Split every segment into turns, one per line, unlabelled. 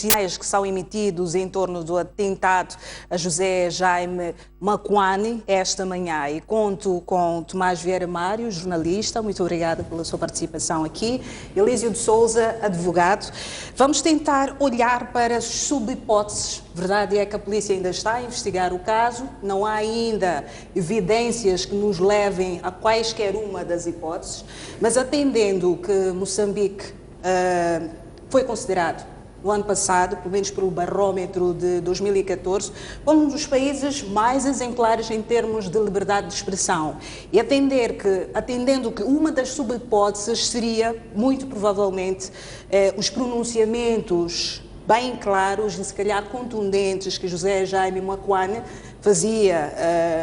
sinais que são emitidos em torno do atentado a José Jaime Macuane esta manhã. E conto com Tomás Vieira Mário, jornalista. Muito obrigada pela sua participação aqui. Elísio de Souza, advogado. Vamos tentar olhar para as subhipóteses. Verdade é que a polícia ainda está a investigar o caso. Não há ainda evidências que nos levem a quaisquer uma das hipóteses. Mas atendendo que Moçambique foi considerado no ano passado, pelo menos pelo barómetro de 2014, como um dos países mais exemplares em termos de liberdade de expressão. E atendendo que uma das subhipóteses seria, muito provavelmente, os pronunciamentos bem claros e se calhar contundentes que José Jaime Macuane fazia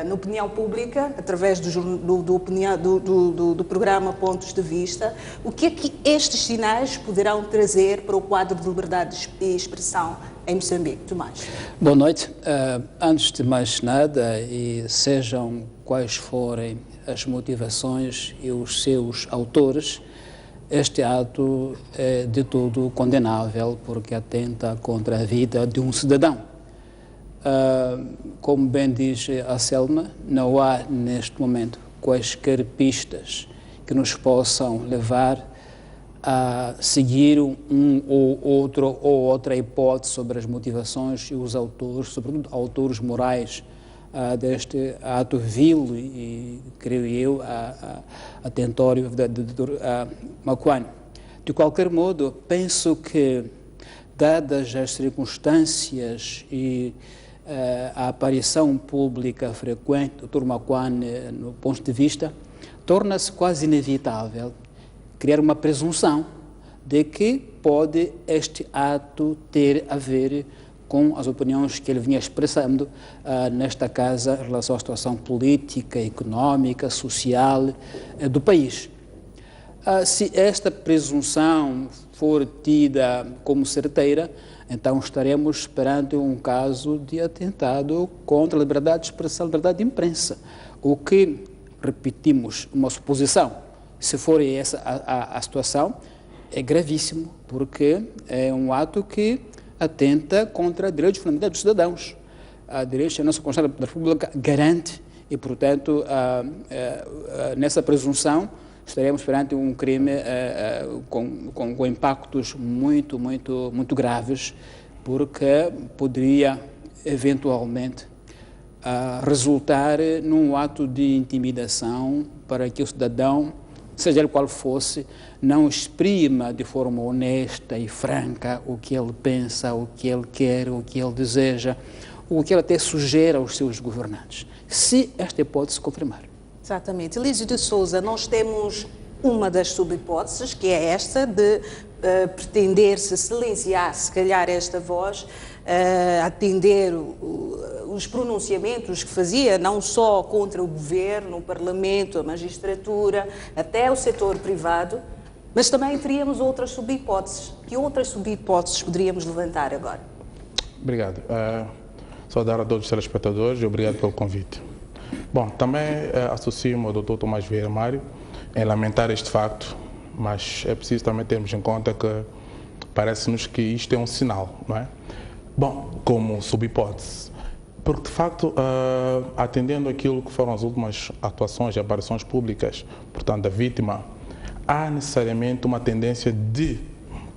na opinião pública, através do programa Pontos de Vista. O que é que estes sinais poderão trazer para o quadro de liberdade de expressão em Moçambique? Tomás.
Boa noite. Antes de mais nada, e sejam quais forem as motivações e os seus autores, este ato é de todo condenável porque atenta contra a vida de um cidadão. Como bem diz a Selma, não há neste momento quaisquer pistas que nos possam levar a seguir outra hipótese sobre as motivações e os autores, sobretudo autores morais deste ato vil e, creio eu, atentório de Macuane. De qualquer modo, penso que, dadas as circunstâncias e a aparição pública frequente do Dr. Macuane no ponto de vista, torna-se quase inevitável criar uma presunção de que pode este ato ter a ver com as opiniões que ele vinha expressando nesta casa em relação à situação política, económica, social do país. Se esta presunção for tida como certeira, então estaremos perante um caso de atentado contra a liberdade de expressão, a liberdade de imprensa. O que, repetimos, uma suposição, se for essa a situação, é gravíssimo, porque é um ato que atenta contra direitos fundamentais dos cidadãos. Direitos que a nossa Constituição da República garante e, portanto, nessa presunção, estaremos perante um crime com impactos muito graves, porque poderia, eventualmente, resultar num ato de intimidação para que o cidadão, seja ele qual fosse, não exprima de forma honesta e franca o que ele pensa, o que ele quer, o que ele deseja, o que ele até sugere aos seus governantes, se esta hipótese se confirmar.
Exatamente. Elísio de Souza, nós temos uma das subhipóteses, que é esta de pretender-se silenciar, se calhar, esta voz, atender os pronunciamentos que fazia, não só contra o governo, o parlamento, a magistratura, até o setor privado, mas também teríamos outras subhipóteses. Que outras subhipóteses poderíamos levantar agora?
Obrigado. Saudar a todos os telespectadores e obrigado pelo convite. Bom, também associo-me ao Dr. Tomás Vieira Mário em lamentar este facto, mas é preciso também termos em conta que parece-nos que isto é um sinal, não é? Bom, como subhipótese, porque de facto, atendendo aquilo que foram as últimas atuações e aparições públicas, portanto, da vítima, há necessariamente uma tendência de,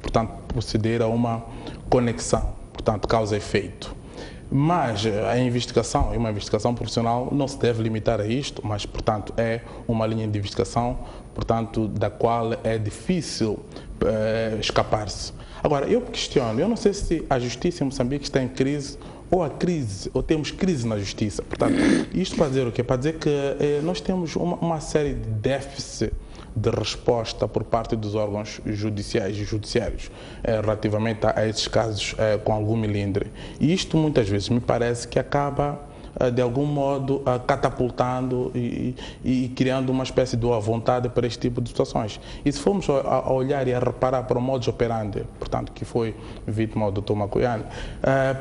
portanto, proceder a uma conexão, portanto, causa e efeito. Mas a investigação, uma investigação profissional, não se deve limitar a isto, mas, portanto, é uma linha de investigação, portanto, da qual é difícil escapar-se. Agora, eu questiono, eu não sei se a justiça em Moçambique está em crise, ou temos crise na justiça. Portanto, isto para dizer o quê? Para dizer que nós temos uma série de déficits de resposta por parte dos órgãos judiciais e judiciários relativamente a esses casos com algum melindre. E isto muitas vezes me parece que acaba de algum modo, catapultando e criando uma espécie de boa vontade para este tipo de situações. E se formos a olhar e a reparar para o modus operandi, portanto, que foi vítima do Dr. Macoiane,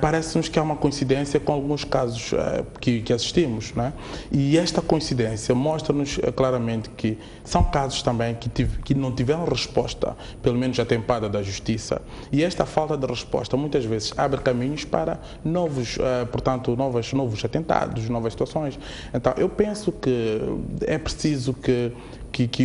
parece-nos que há uma coincidência com alguns casos que assistimos, não é? E esta coincidência mostra-nos claramente que são casos também que não tiveram resposta, pelo menos atempada da Justiça, e esta falta de resposta muitas vezes abre caminhos para novos atentados, novas situações. Então, eu penso que é preciso que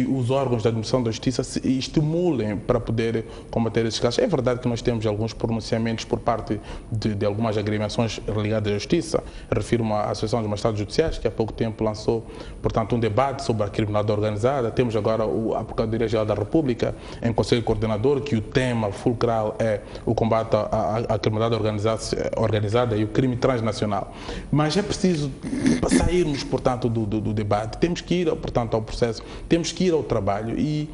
os órgãos da administração da justiça se estimulem para poder combater esses casos. É verdade que nós temos alguns pronunciamentos por parte de algumas agremiações ligadas à justiça. Refiro-me à Associação dos Magistrados Judiciais, que há pouco tempo lançou, portanto, um debate sobre a criminalidade organizada. Temos agora a Procuradoria-Geral da República, em Conselho Coordenador, que o tema fulcral é o combate à criminalidade organizada e o crime transnacional. Mas é preciso sairmos, portanto, do debate. Temos que ir, portanto, ao processo. Temos que ir ao trabalho e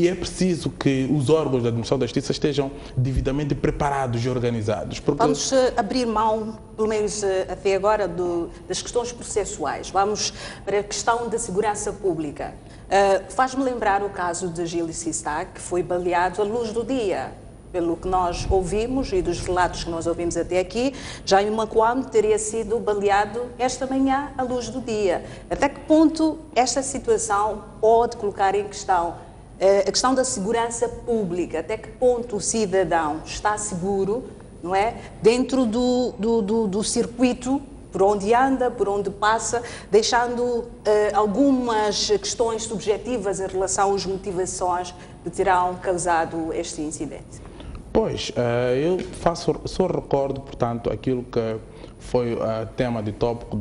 é preciso que os órgãos da administração da justiça estejam devidamente preparados e organizados.
Vamos abrir mão, pelo menos até agora, das questões processuais. Vamos para a questão da segurança pública. Faz-me lembrar o caso de Gilles Sistá, que foi baleado à luz do dia. Pelo que nós ouvimos e dos relatos que nós ouvimos até aqui, Jaime Macoane teria sido baleado esta manhã à luz do dia. Até que ponto esta situação pode colocar em questão a questão da segurança pública? Até que ponto o cidadão está seguro, não é, dentro do circuito por onde anda, por onde passa, deixando algumas questões subjetivas em relação às motivações que terão causado este incidente?
Pois, eu só recordo, portanto, aquilo que foi tema de tópico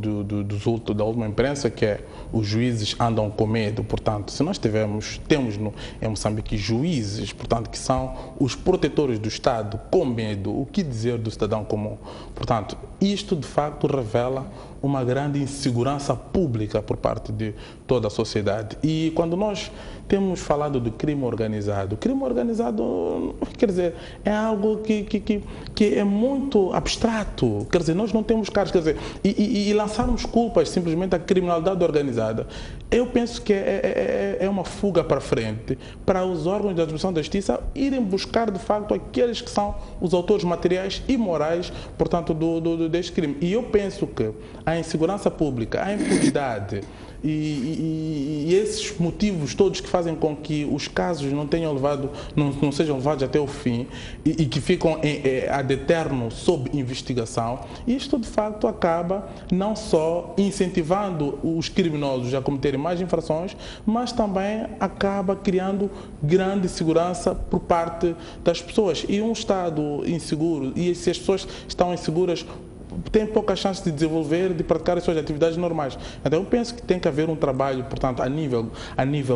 da última imprensa, que é os juízes andam com medo. Portanto, se nós temos em Moçambique juízes, portanto, que são os protetores do Estado com medo, o que dizer do cidadão comum? Portanto, isto de facto revela uma grande insegurança pública por parte de toda a sociedade. E quando nós temos falado do crime organizado, quer dizer, é algo que é muito abstrato. Quer dizer, nós não temos casos, quer dizer, e lançarmos culpas simplesmente à criminalidade organizada, eu penso que é uma fuga para frente para os órgãos da administração da justiça irem buscar de facto aqueles que são os autores materiais e morais, portanto, deste crime. E eu penso que a insegurança pública, a impunidade e esses motivos todos que fazem com que os casos não sejam levados até o fim e que ficam ad eterno sob investigação, isto de facto acaba não só incentivando os criminosos a cometerem mais infrações, mas também acaba criando grande insegurança por parte das pessoas. E um Estado inseguro, e se as pessoas estão inseguras, tem pouca chance de desenvolver, de praticar as suas atividades normais. Então eu penso que tem que haver um trabalho, portanto, a nível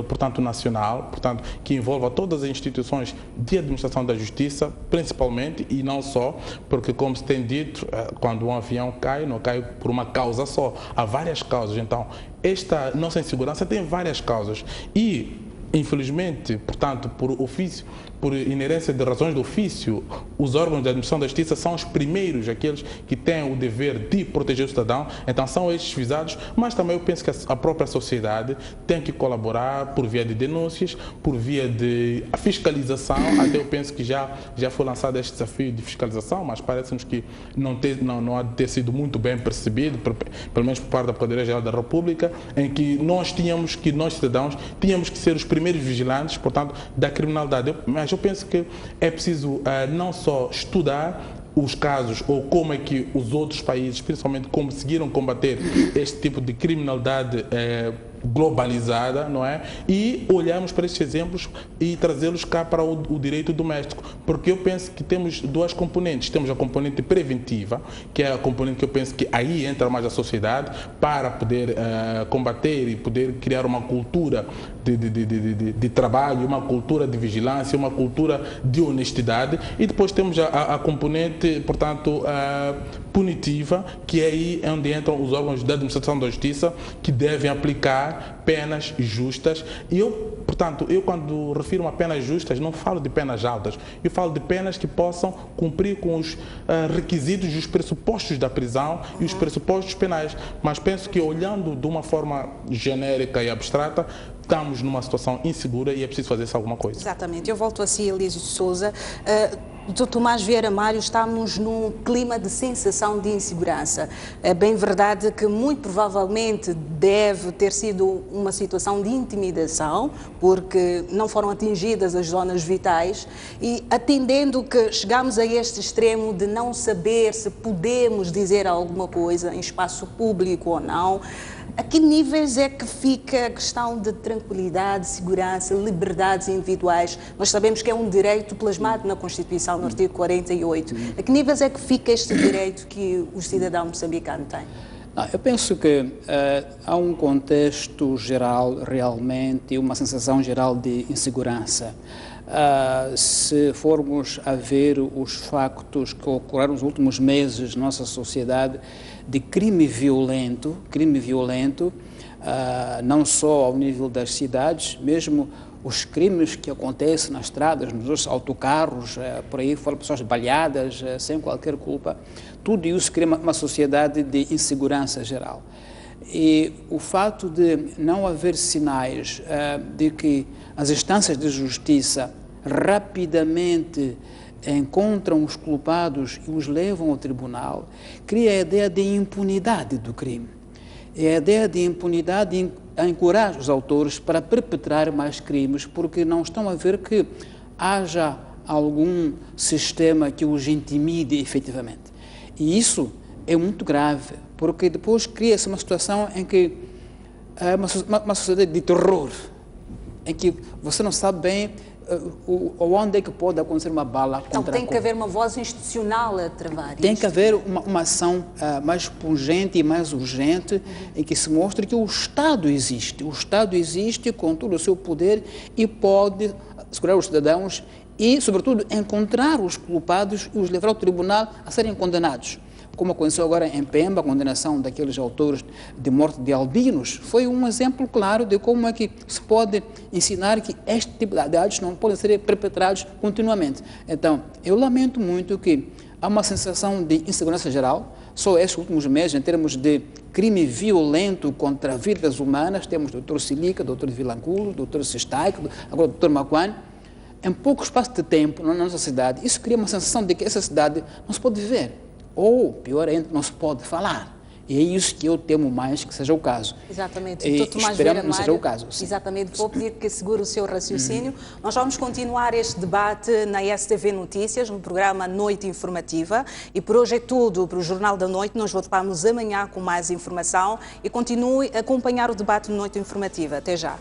portanto, nacional, portanto, que envolva todas as instituições de administração da justiça, principalmente, e não só, porque, como se tem dito, quando um avião cai, não cai por uma causa só, há várias causas. Então, esta nossa insegurança tem várias causas e, infelizmente, portanto, por ofício, por inerência de razões do ofício, os órgãos de administração da justiça são os primeiros, aqueles que têm o dever de proteger o cidadão, então são estes visados, mas também eu penso que a própria sociedade tem que colaborar por via de denúncias, por via de fiscalização. Até eu penso que já foi lançado este desafio de fiscalização, mas parece-nos que não há de ter sido muito bem percebido, pelo menos por parte da Procuradoria-Geral da República, em que nós cidadãos, tínhamos que ser os primeiros vigilantes, portanto, da criminalidade. Mas eu penso que é preciso não só estudar os casos ou como é que os outros países, principalmente, conseguiram combater este tipo de criminalidade globalizada, não é? E olhamos para estes exemplos e trazê-los cá para o direito doméstico, porque eu penso que temos duas componentes. Temos a componente preventiva, que é a componente que eu penso que aí entra mais a sociedade para poder combater e poder criar uma cultura de trabalho, uma cultura de vigilância, uma cultura de honestidade, e depois temos a componente, portanto, punitiva, que é aí onde entram os órgãos da administração da justiça, que devem aplicar implementar penas justas. E portanto, eu quando refiro a penas justas, não falo de penas altas, eu falo de penas que possam cumprir com os requisitos e os pressupostos da prisão e os pressupostos penais. Mas penso que, olhando de uma forma genérica e abstrata, estamos numa situação insegura e é preciso fazer alguma coisa.
Exatamente. Eu volto a si, Elísio de Sousa. Dr. Tomás Vieira Mário, estamos num clima de sensação de insegurança. É bem verdade que muito provavelmente deve ter sido uma situação de intimidação, porque não foram atingidas as zonas vitais, e atendendo que chegamos a este extremo de não saber se podemos dizer alguma coisa em espaço público ou não, a que níveis é que fica a questão de tranquilidade, segurança, liberdades individuais? Nós sabemos que é um direito plasmado na Constituição, no artigo 48. A que níveis é que fica este direito que o cidadão moçambicano tem?
Eu penso que há um contexto geral, realmente, uma sensação geral de insegurança. Se formos a ver os factos que ocorreram nos últimos meses na nossa sociedade de crime violento, não só ao nível das cidades, mesmo os crimes que acontecem nas estradas, nos autocarros, por aí fora, pessoas baleadas sem qualquer culpa, tudo isso cria uma sociedade de insegurança geral. E o fato de não haver sinais de que as instâncias de justiça rapidamente encontram os culpados e os levam ao tribunal, cria a ideia de impunidade do crime. E a ideia de impunidade encoraja os autores para perpetrar mais crimes, porque não estão a ver que haja algum sistema que os intimide efetivamente. E isso é muito grave, porque depois cria-se uma situação em que é uma sociedade de terror, em que você não sabe bem onde é que pode acontecer uma bala contra a
Então tem que haver uma voz institucional a travar isto.
Tem que haver uma ação mais pungente e mais urgente, em que se mostre que o Estado existe. O Estado existe com todo o seu poder e pode segurar os cidadãos e, sobretudo, encontrar os culpados e os levar ao tribunal a serem condenados. Como aconteceu agora em Pemba, a condenação daqueles autores de morte de albinos, foi um exemplo claro de como é que se pode ensinar que este tipo de atos não podem ser perpetrados continuamente. Então, eu lamento muito que há uma sensação de insegurança geral, só estes últimos meses, em termos de crime violento contra vidas humanas, temos o Dr. Silica, o Dr. Vilanculo, o Dr. Sistaico, agora o Dr. Macuane, em pouco espaço de tempo na nossa cidade. Isso cria uma sensação de que essa cidade não se pode viver. Ou, pior ainda, não se pode falar. E é isso que eu temo mais que seja o caso.
Exatamente.
E esperamos que não seja o caso. Sim.
Exatamente. Vou pedir que segure o seu raciocínio. Nós vamos continuar este debate na STV Notícias, no programa Noite Informativa. E por hoje é tudo para o Jornal da Noite. Nós voltamos amanhã com mais informação. E continue a acompanhar o debate no Noite Informativa. Até já.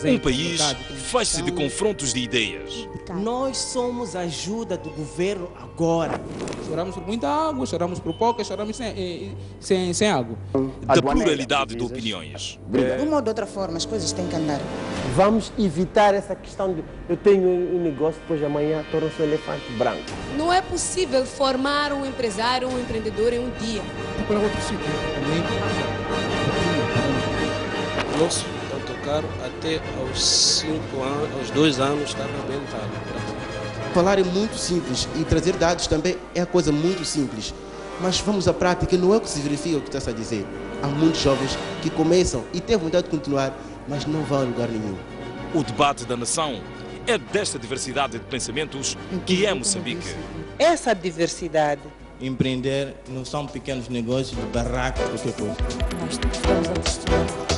Um país faz-se de confrontos de ideias.
Nós somos a ajuda do governo agora.
Choramos por muita água, choramos por pouca, choramos sem água.
Da pluralidade de opiniões.
De uma ou de outra forma, as coisas têm que andar.
Vamos evitar essa questão de eu tenho um negócio, depois amanhã torna-se um elefante branco.
Não é possível formar um empresário, um empreendedor em um dia.
Para outro sítio também.
Nosso autocarro até aos 5 anos, aos 2 anos estava arrebentado.
Falar é muito simples e trazer dados também é a coisa muito simples. Mas vamos à prática, não é o que se verifica o que está-se a dizer. Há muitos jovens que começam e têm vontade de continuar, mas não vão a lugar nenhum.
O debate da nação é desta diversidade de pensamentos que é Moçambique.
Essa diversidade.
Empreender não são pequenos negócios de barraco, qualquer coisa.
Nós estamos a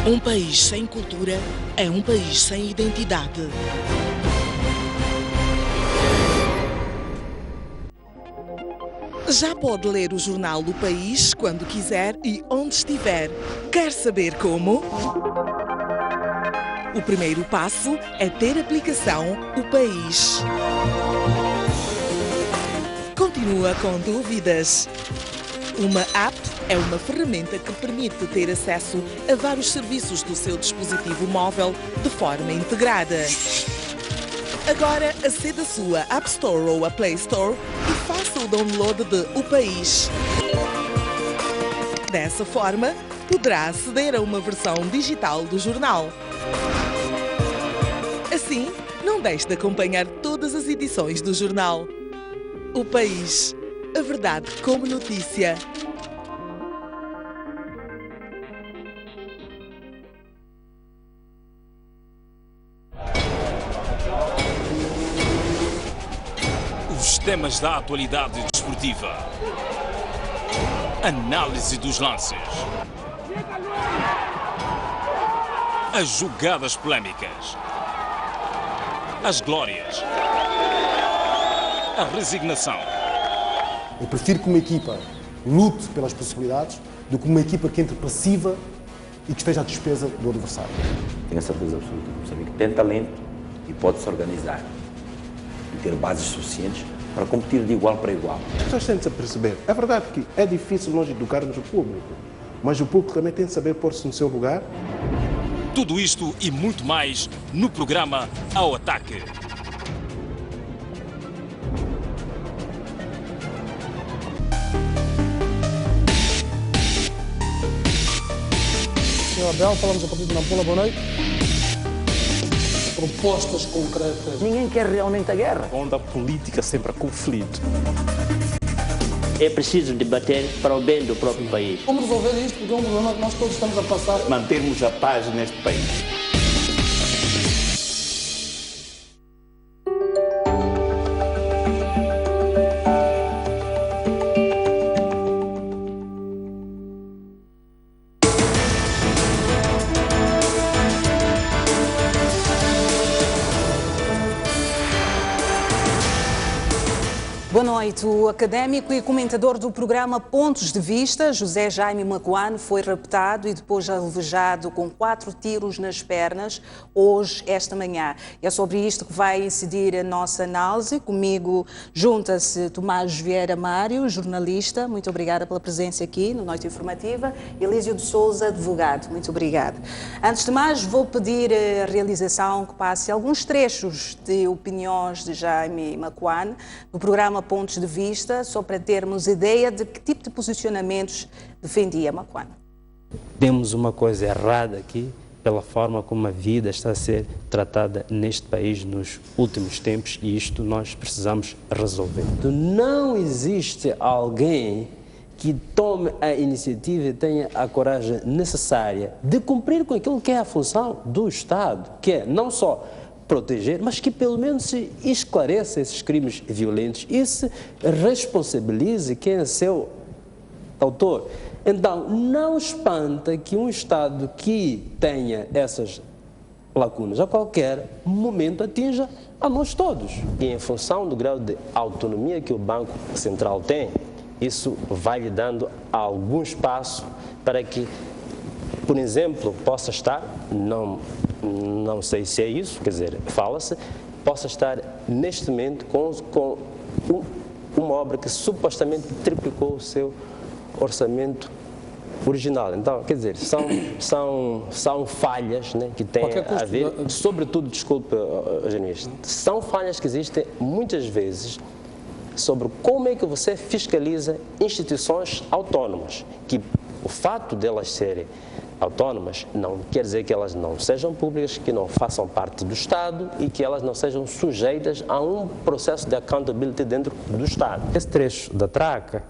Um país sem cultura é um país sem identidade. Já pode ler o jornal O País quando quiser e onde estiver. Quer saber como? O primeiro passo é ter a aplicação O País. Continua com dúvidas? Uma app é uma ferramenta que permite ter acesso a vários serviços do seu dispositivo móvel de forma integrada. Agora, aceda à sua App Store ou a Play Store e faça o download de O País. Dessa forma, poderá aceder a uma versão digital do jornal. Assim, não deixe de acompanhar todas as edições do jornal. O País. A verdade como notícia.
Os temas da atualidade desportiva. Análise dos lances. As jogadas polémicas. As glórias. A resignação.
Eu prefiro que uma equipa lute pelas possibilidades do que uma equipa que entre passiva e que esteja à despesa do adversário.
Tenho a certeza absoluta que o Moçambique tem talento e pode se organizar e ter bases suficientes para competir de igual para igual.
As pessoas têm de se perceber. É verdade que é difícil nós educarmos o público, mas o público também tem de saber pôr-se no seu lugar.
Tudo isto e muito mais no programa Ao Ataque.
Senhor Abel, falamos a partir de Nampula, boa noite. Propostas concretas.
Ninguém quer realmente a guerra.
Onda política sempre a conflito.
É preciso debater para o bem do próprio país.
Como resolver isto? Porque é um problema que nós todos estamos a passar.
Mantermos a paz neste país.
Boa noite. O académico e comentador do programa Pontos de Vista, José Jaime Macuane, foi raptado e depois alvejado com 4 tiros nas pernas hoje, esta manhã. É sobre isto que vai incidir a nossa análise. Comigo junta-se Tomás Vieira Mário, jornalista. Muito obrigada pela presença aqui no Noite Informativa. Elísio de Souza, advogado. Muito obrigada. Antes de mais, vou pedir à realização que passe alguns trechos de opiniões de Jaime Macuane no programa Pontos de Vista, só para termos ideia de que tipo de posicionamentos defendia Macuane.
Temos uma coisa errada aqui pela forma como a vida está a ser tratada neste país nos últimos tempos e isto nós precisamos resolver. Não existe alguém que tome a iniciativa e tenha a coragem necessária de cumprir com aquilo que é a função do Estado, que é não só proteger, mas que pelo menos se esclareça esses crimes violentos e se responsabilize quem é seu autor. Então, não espanta que um Estado que tenha essas lacunas a qualquer momento atinja a nós todos. E em função do grau de autonomia que o Banco Central tem, isso vai lhe dando algum espaço para que, por exemplo, possa estar, não sei se é isso, quer dizer, fala-se, possa estar neste momento com uma obra que supostamente triplicou o seu orçamento original. Então, quer dizer, são falhas, né, que têm a ver, sobretudo, desculpa, Eugênio, são falhas que existem muitas vezes sobre como é que você fiscaliza instituições autónomas, que o fato delas serem autónomas não quer dizer que elas não sejam públicas, que não façam parte do Estado e que elas não sejam sujeitas a um processo de accountability dentro do Estado. Esse trecho da Traca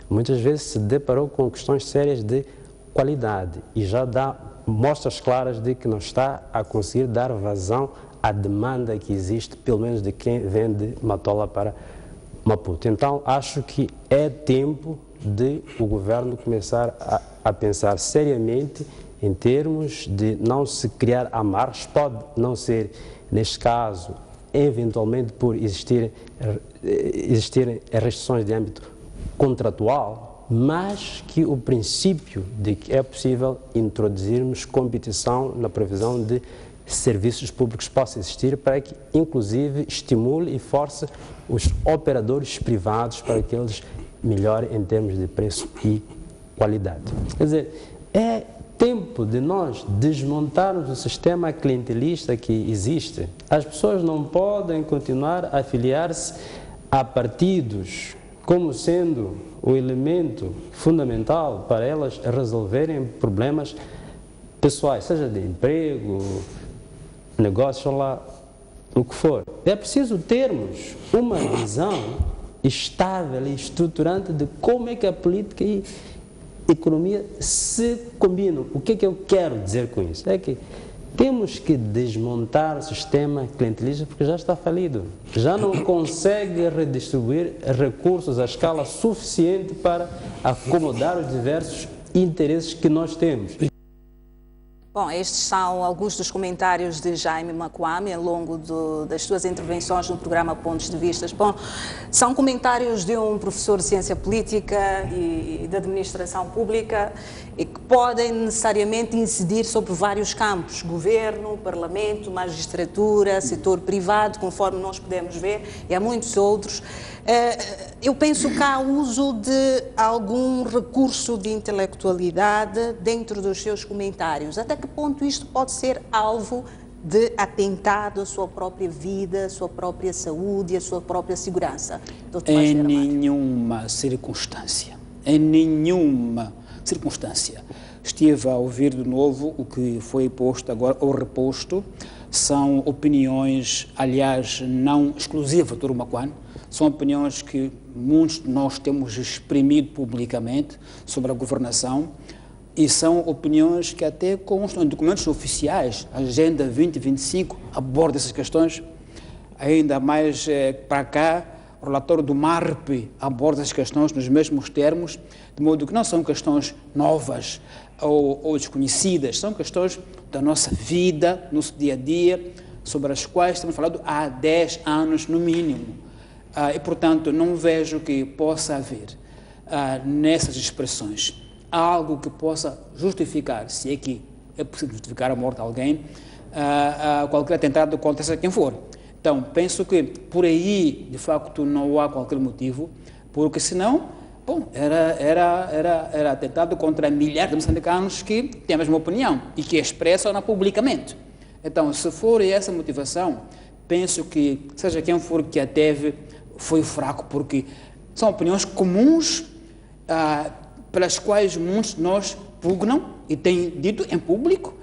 muitas vezes se deparou com questões sérias de qualidade e já dá mostras claras de que não está a conseguir dar vazão à demanda que existe, pelo menos de quem vem de Matola para Maputo. Então, acho que é tempo de o governo começar a pensar seriamente em termos de não se criar amarras, pode não ser, neste caso, eventualmente por existirem restrições de âmbito contratual, mas que o princípio de que é possível introduzirmos competição na previsão de serviços públicos possa existir para que, inclusive, estimule e force os operadores privados para que eles melhorem em termos de preço e qualidade. Quer dizer, é tempo de nós desmontarmos o sistema clientelista que existe. As pessoas não podem continuar a afiliar-se a partidos como sendo o elemento fundamental para elas resolverem problemas pessoais, seja de emprego, negócio, ou lá, o que for. É preciso termos uma visão estável e estruturante de como é que a política e a economia se combinam. O que é que eu quero dizer com isso? É que temos que desmontar o sistema clientelista porque já está falido. Já não consegue redistribuir recursos à escala suficiente para acomodar os diversos interesses que nós temos.
Bom, estes são alguns dos comentários de Jaime Makwame ao longo das suas intervenções no programa Pontos de Vistas. Bom, são comentários de um professor de Ciência Política e de Administração Pública e que podem necessariamente incidir sobre vários campos, governo, parlamento, magistratura, setor privado, conforme nós podemos ver, e há muitos outros. Eu penso que há uso de algum recurso de intelectualidade dentro dos seus comentários. Até que ponto isto pode ser alvo de atentado à sua própria vida, à sua própria saúde e à sua própria segurança?
Em nenhuma circunstância. Em nenhuma circunstância. Estive a ouvir de novo o que foi posto agora, ou reposto. São opiniões, aliás, não exclusivas do Makwame. São opiniões que muitos de nós temos exprimido publicamente sobre a governação e são opiniões que até constam em documentos oficiais. A Agenda 2025 aborda essas questões. Ainda mais para cá, o relatório do MARP aborda essas questões nos mesmos termos, de modo que não são questões novas ou desconhecidas, são questões da nossa vida, do nosso dia a dia, sobre as quais estamos falando há 10 anos no mínimo. E, portanto, não vejo que possa haver nessas expressões algo que possa justificar, se é que é possível justificar a morte de alguém, qualquer atentado contra seja quem for. Então, penso que por aí, de facto, não há qualquer motivo, porque senão, bom, era atentado contra milhares de moçambicanos que têm a mesma opinião e que expressam-na publicamente. Então, se for essa motivação, penso que, seja quem for que a teve, foi fraco, porque são opiniões comuns pelas quais muitos de nós pugnam e têm dito em público,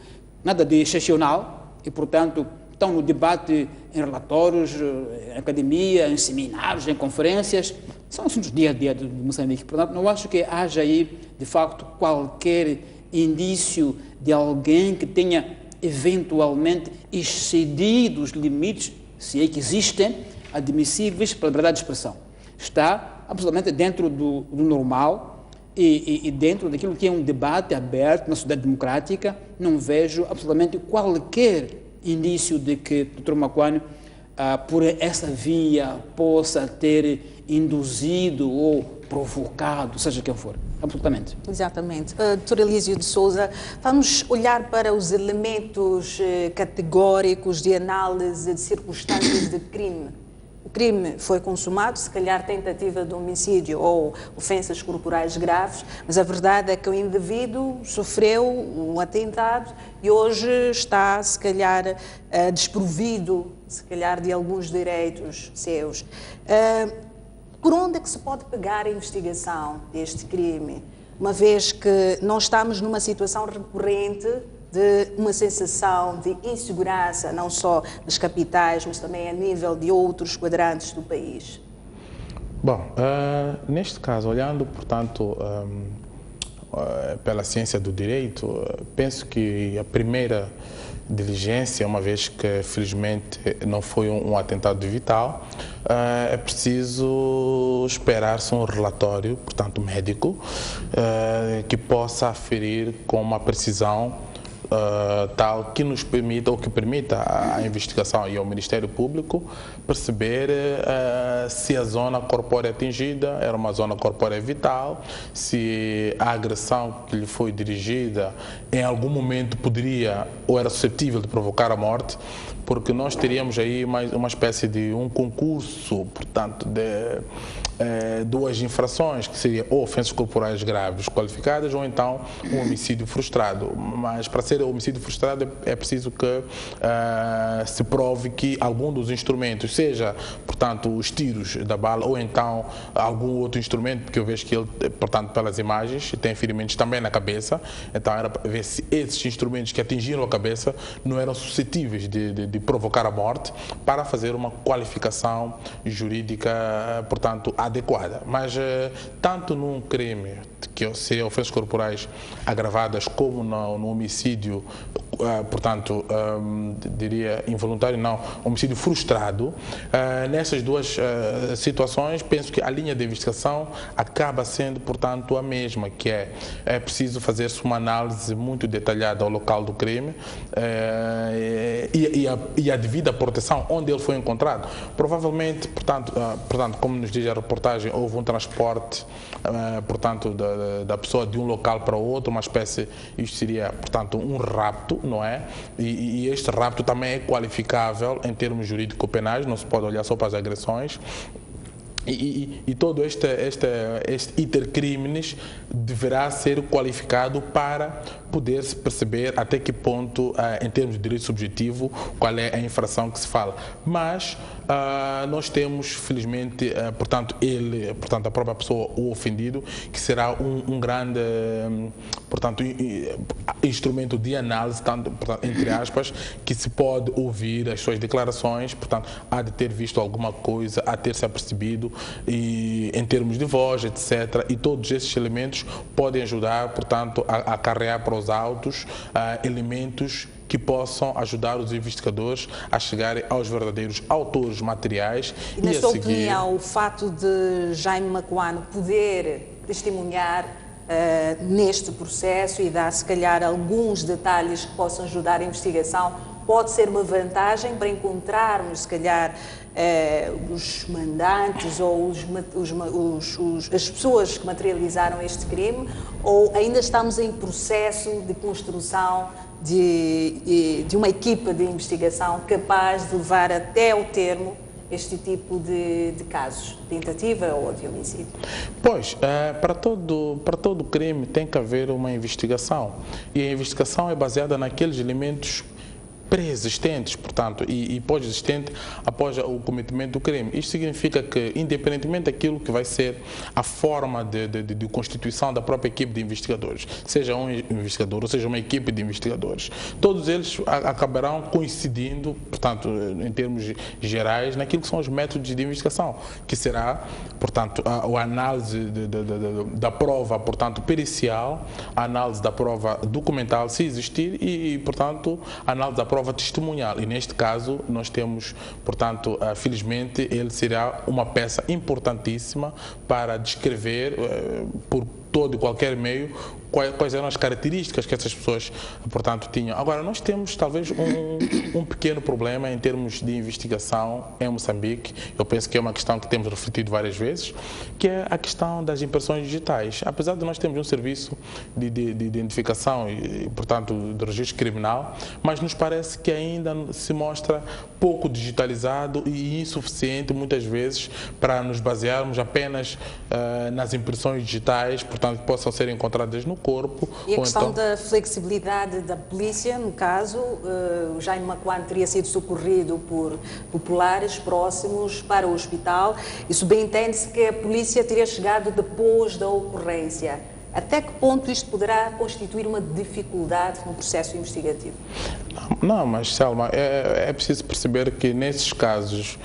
nada de excepcional, e, portanto, estão no debate em relatórios, em academia, em seminários, em conferências, são assuntos dia a dia de Moçambique. Portanto, não acho que haja aí, de facto, qualquer indício de alguém que tenha eventualmente excedido os limites, se é que existem, admissíveis pela liberdade de expressão. Está absolutamente dentro do normal e dentro daquilo que é um debate aberto na sociedade democrática. Não vejo absolutamente qualquer indício de que o Dr. Makwame, por essa via, possa ter induzido ou provocado, seja quem for. Absolutamente.
Exatamente. Dr. Elísio de Souza, vamos olhar para os elementos categóricos de análise de circunstâncias de crime. O crime foi consumado, se calhar tentativa de homicídio ou ofensas corporais graves, mas a verdade é que o indivíduo sofreu um atentado e hoje está, se calhar, desprovido, se calhar, de alguns direitos seus. Por onde é que se pode pegar a investigação deste crime, uma vez que nós estamos numa situação recorrente de uma sensação de insegurança, não só nas capitais, mas também a nível de outros quadrantes do país?
Bom, neste caso, olhando, portanto, pela ciência do direito, penso que a primeira diligência, uma vez que felizmente não foi um atentado vital, é preciso esperar-se um relatório, portanto médico, que possa aferir com uma precisão tal que nos permita, ou que permita à investigação e ao Ministério Público perceber se a zona corpórea atingida era uma zona corpórea vital, se a agressão que lhe foi dirigida em algum momento poderia ou era suscetível de provocar a morte, porque nós teríamos aí mais uma espécie de um concurso, portanto, de duas infrações, que seria ou ofensas corporais graves qualificadas ou então um homicídio frustrado. Mas para ser homicídio frustrado é preciso que se prove que algum dos instrumentos, seja, portanto, os tiros da bala ou então algum outro instrumento, porque eu vejo que ele, portanto, pelas imagens, tem ferimentos também na cabeça, então era para ver se esses instrumentos que atingiram a cabeça não eram suscetíveis de provocar a morte, para fazer uma qualificação jurídica, portanto, adequada. Mas tanto num crime que seja ofensas corporais agravadas como no homicídio, portanto, diria involuntário, não, homicídio frustrado, nessas duas situações penso que a linha de investigação acaba sendo, portanto, a mesma, que é preciso fazer-se uma análise muito detalhada ao local do crime e a devida proteção onde ele foi encontrado. Provavelmente, portanto, como nos diz a reportagem, houve um transporte, portanto, da pessoa de um local para outro, uma espécie, isto seria, portanto, um rapto, não é? E este rapto também é qualificável em termos jurídico-penais, não se pode olhar só para as agressões. E todo este iter criminis deverá ser qualificado para poder-se perceber até que ponto, em termos de direito subjetivo, qual é a infração que se fala. Mas nós temos, felizmente, portanto, a própria pessoa, o ofendido, que será um grande, portanto, instrumento de análise, tanto, portanto, entre aspas, que se pode ouvir as suas declarações, portanto, há de ter visto alguma coisa, há de ter se apercebido, e em termos de voz, etc. E todos esses elementos podem ajudar, portanto, a acarrear para os autos elementos que possam ajudar os investigadores a chegarem aos verdadeiros autores materiais.
E na sua opinião, o fato de Jaime Macuane poder testemunhar neste processo e dar, se calhar, alguns detalhes que possam ajudar a investigação, pode ser uma vantagem para encontrarmos, se calhar, os mandantes ou as pessoas que materializaram este crime, ou ainda estamos em processo de construção de uma equipa de investigação capaz de levar até ao termo este tipo de casos, tentativa ou de homicídio?
Pois, para todo crime tem que haver uma investigação, e a investigação é baseada naqueles elementos pré-existentes, portanto, e pós-existente após o cometimento do crime. Isto significa que, independentemente daquilo que vai ser a forma de constituição da própria equipe de investigadores, seja um investigador ou seja uma equipe de investigadores, todos eles acabarão coincidindo, portanto, em termos gerais, naquilo que são os métodos de investigação, que será, portanto, a análise da prova, portanto, pericial, a análise da prova documental, se existir, e portanto, a análise da prova testemunhal. E neste caso nós temos, portanto, felizmente ele será uma peça importantíssima para descrever por todo e qualquer meio quais eram as características que essas pessoas, portanto, tinham. Agora, nós temos talvez um pequeno problema em termos de investigação em Moçambique. Eu penso que é uma questão que temos refletido várias vezes, que é a questão das impressões digitais. Apesar de nós termos um serviço de identificação e, portanto, de registro criminal, mas nos parece que ainda se mostra pouco digitalizado e insuficiente, muitas vezes, para nos basearmos apenas nas impressões digitais, portanto, que possam ser encontradas no corpo.
E a questão da flexibilidade da polícia, no caso, o Jaime Macuane teria sido socorrido por populares próximos para o hospital e subentende-se que a polícia teria chegado depois da ocorrência. Até que ponto isto poderá constituir uma dificuldade no processo investigativo?
Não, mas, Selma, é preciso perceber que nesses casos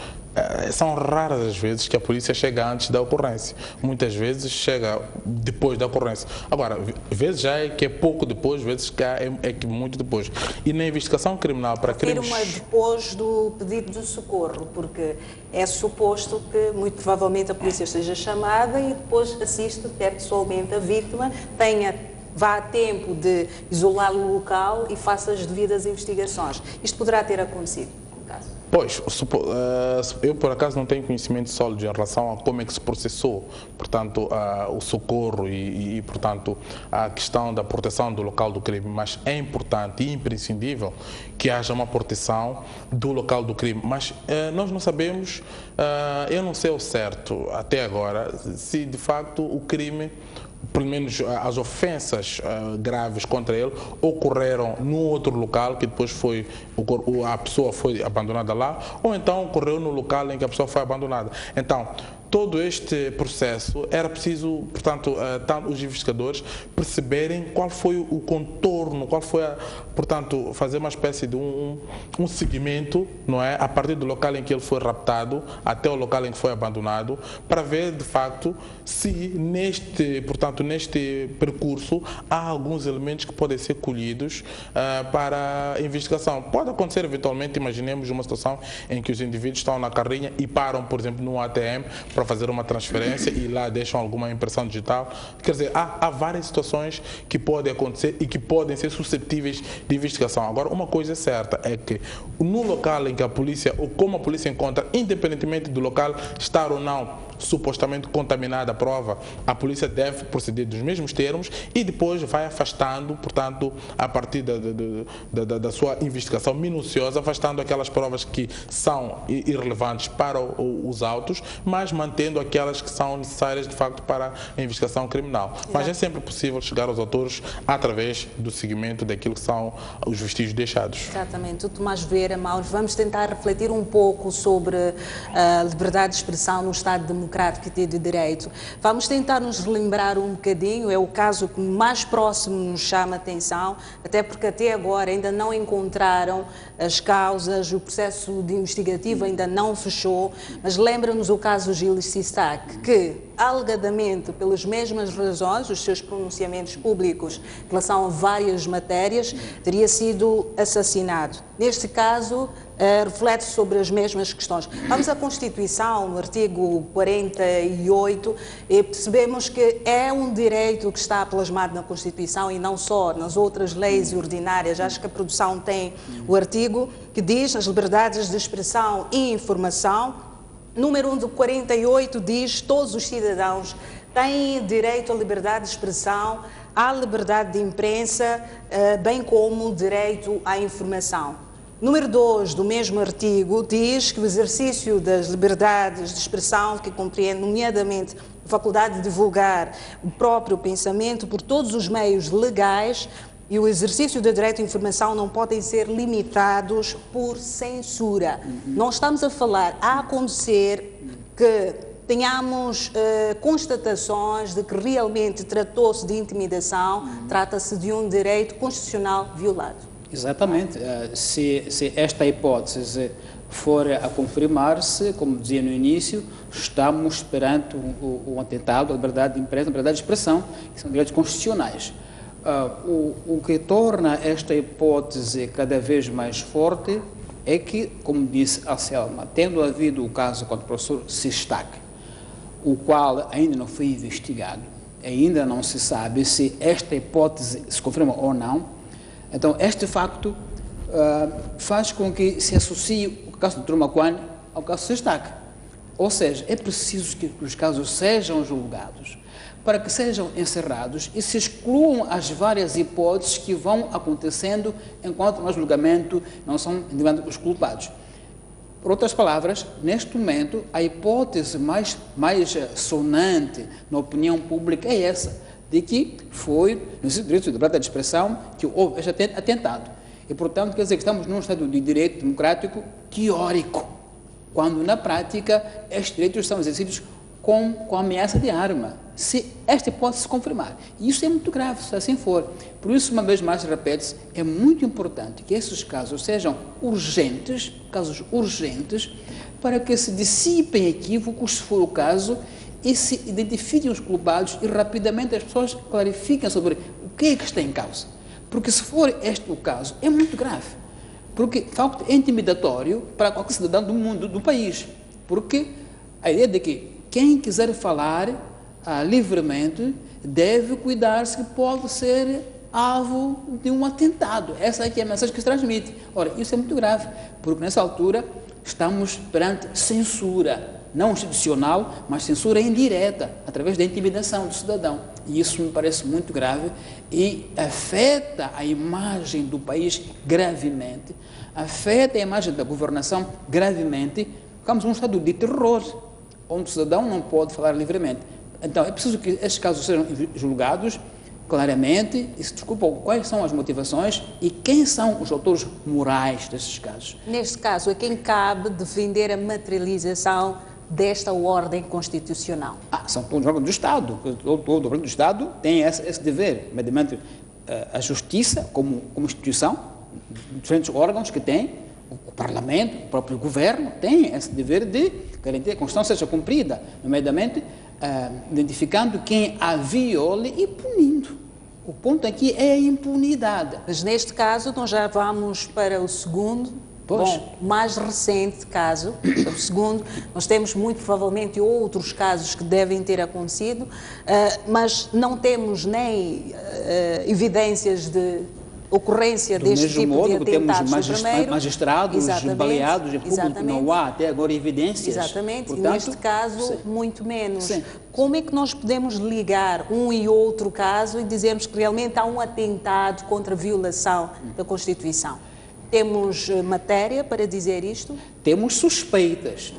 são raras as vezes que a polícia chega antes da ocorrência. Muitas vezes chega depois da ocorrência. Agora, vezes já é que é pouco depois, vezes que é que muito depois. E na investigação criminal para crimes...
Uma depois do pedido de socorro, porque é suposto que muito provavelmente a polícia seja chamada e depois assiste até pessoalmente a vítima, tenha vá a tempo de isolar o local e faça as devidas investigações. Isto poderá ter acontecido, no caso?
Pois, eu por acaso não tenho conhecimento sólido em relação a como é que se processou, portanto, o socorro e, portanto, a questão da proteção do local do crime, mas é importante e imprescindível que haja uma proteção do local do crime, mas nós não sabemos, eu não sei ao certo até agora, se de facto o crime, pelo menos as ofensas graves contra ele, ocorreram num outro local que depois a pessoa foi abandonada lá, ou então ocorreu no local em que a pessoa foi abandonada. Então, todo este processo era preciso, portanto, os investigadores perceberem qual foi o contorno, qual foi, portanto, fazer uma espécie de um seguimento, não é, a partir do local em que ele foi raptado até o local em que foi abandonado, para ver de facto se neste percurso há alguns elementos que podem ser colhidos para a investigação. Pode acontecer eventualmente, imaginemos uma situação em que os indivíduos estão na carrinha e param, por exemplo, num ATM para fazer uma transferência e lá deixam alguma impressão digital. Quer dizer, há várias situações que podem acontecer e que podem ser suscetíveis de investigação. Agora, uma coisa é certa, é que no local em que a polícia, ou como a polícia encontra, independentemente do local estar ou não supostamente contaminada a prova, a polícia deve proceder dos mesmos termos e depois vai afastando, portanto, a partir da sua investigação minuciosa, afastando aquelas provas que são irrelevantes para os autos, mas mantendo aquelas que são necessárias, de facto, para a investigação criminal. Exato. Mas é sempre possível chegar aos autores através do seguimento daquilo que são os vestígios deixados.
Exatamente. O Tomás Vieira Mauro, vamos tentar refletir um pouco sobre a liberdade de expressão no Estado democrático e de direito. Vamos tentar nos relembrar um bocadinho, é o caso que mais próximo nos chama a atenção, até porque até agora ainda não encontraram as causas, o processo de investigativo ainda não fechou, mas lembra-nos o caso Gilles Sissac, que, alegadamente, pelas mesmas razões, os seus pronunciamentos públicos em relação a várias matérias, teria sido assassinado. Neste caso, reflete sobre as mesmas questões. Vamos à Constituição, no artigo 48, e percebemos que é um direito que está plasmado na Constituição e não só nas outras leis ordinárias. Acho que a produção tem o artigo que diz as liberdades de expressão e informação. Número 1 do 48 diz que todos os cidadãos têm direito à liberdade de expressão, à liberdade de imprensa, bem como o direito à informação. Número 2 do mesmo artigo diz que o exercício das liberdades de expressão, que compreende nomeadamente a faculdade de divulgar o próprio pensamento por todos os meios legais, e o exercício do direito à informação não podem ser limitados por censura. Não estamos a falar a acontecer que tenhamos constatações de que realmente tratou-se de intimidação, trata-se de um direito constitucional violado.
Exatamente. Se esta hipótese for a confirmar-se, como dizia no início, estamos perante um atentado à liberdade de imprensa, à liberdade de expressão, que são direitos constitucionais. O que torna esta hipótese cada vez mais forte é que, como disse a Selma, tendo havido o caso contra o professor Sissac, o qual ainda não foi investigado, ainda não se sabe se esta hipótese se confirma ou não. Então, este facto faz com que se associe o caso do Dr. Makuane ao caso Sissac. Ou seja, é preciso que os casos sejam julgados para que sejam encerrados e se excluam as várias hipóteses que vão acontecendo enquanto no julgamento não são os culpados. Por outras palavras, neste momento, a hipótese mais sonante na opinião pública é essa, de que foi, no direito de liberdade de expressão, que houve este atentado. E, portanto, quer dizer que estamos num Estado de direito democrático teórico, quando, na prática, estes direitos são exercidos com ameaça de arma, se esta hipótese se confirmar. E isso é muito grave, se assim for. Por isso, uma vez mais, repete-se, é muito importante que esses casos sejam urgentes, casos urgentes, para que se dissipem equívocos, se for o caso, e se identifiquem os culpados e rapidamente as pessoas clarifiquem sobre o que é que está em causa. Porque se for este o caso, é muito grave. Porque, de facto, é intimidatório para qualquer cidadão do mundo, do país. Porque a ideia de que quem quiser falar livremente deve cuidar-se que pode ser alvo de um atentado. Essa aqui é a mensagem que se transmite. Ora, isso é muito grave, porque nessa altura estamos perante censura, não institucional, mas censura indireta, através da intimidação do cidadão. E isso me parece muito grave e afeta a imagem do país gravemente, afeta a imagem da governação gravemente. Ficamos num estado de terror, onde o cidadão não pode falar livremente. Então, é preciso que estes casos sejam julgados claramente e se desculpam quais são as motivações e quem são os autores morais desses casos.
Neste caso, a quem cabe defender a materialização desta ordem constitucional?
São todos os órgãos do Estado. Todo órgão do Estado tem esse dever, mediante a Justiça como instituição, diferentes órgãos que têm, o Parlamento, o próprio Governo, tem esse dever de garantir que a Constituição seja cumprida, nomeadamente identificando quem a viole e punindo. O ponto aqui é a impunidade.
Mas neste caso nós já vamos para o segundo, mais recente caso, o segundo. Nós temos muito provavelmente outros casos que devem ter acontecido, mas não temos nem evidências de ocorrência deste tipo de atentados no primeiro.
Temos magistrados baleados em público, não há até agora evidências.
Exatamente,
portanto,
e neste caso, muito menos.
Sim.
Como é que nós podemos ligar um e outro caso e dizermos que realmente há um atentado contra a violação da Constituição? Temos matéria para dizer isto?
Temos suspeitas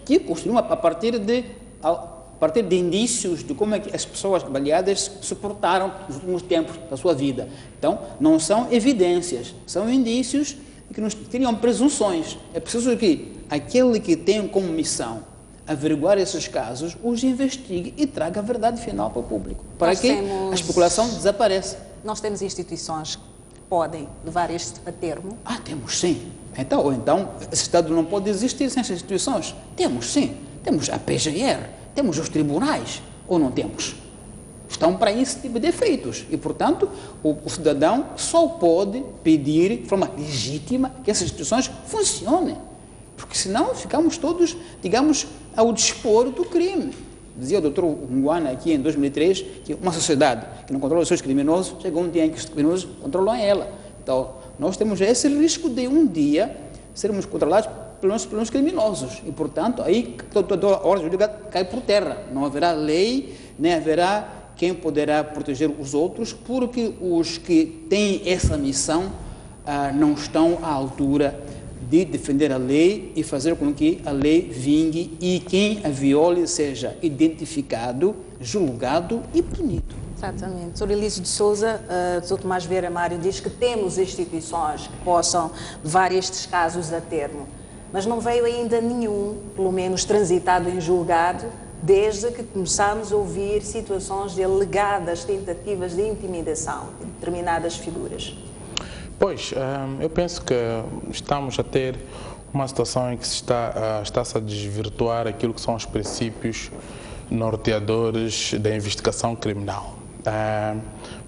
que construíram a partir de indícios de como é que as pessoas baleadas se portaram nos últimos tempos da sua vida. Então, não são evidências, são indícios que nos criam presunções. É preciso que aquele que tem como missão averiguar esses casos, os investigue e traga a verdade final para o público, para que a especulação desapareça.
Nós temos instituições que podem levar isto a termo?
Temos sim. Então, esse Estado não pode existir sem essas instituições? Temos sim. Temos a PGR, temos os tribunais, ou não temos? Estão para esse tipo de efeitos e, portanto, o cidadão só pode pedir de forma legítima que essas instituições funcionem, porque senão ficamos todos, digamos, ao dispor do crime. Dizia o doutor Nguana aqui em 2003 que uma sociedade que não controla os seus criminosos, chegou um dia em que os criminosos controlam ela. Então, nós temos esse risco de um dia sermos controlados pelos criminosos e, portanto, aí toda a ordem jurídica cai por terra. Não haverá lei, nem haverá quem poderá proteger os outros, porque os que têm essa missão não estão à altura de defender a lei e fazer com que a lei vingue e quem a viole seja identificado, julgado e punido.
Exatamente. Sr. Elísio de Sousa, Sr. Tomás Vieira Mário diz que temos instituições que possam levar estes casos a termo, mas não veio ainda nenhum, pelo menos transitado em julgado, desde que começámos a ouvir situações de alegadas tentativas de intimidação de determinadas figuras.
Pois, eu penso que estamos a ter uma situação em que está-se a desvirtuar aquilo que são os princípios norteadores da investigação criminal.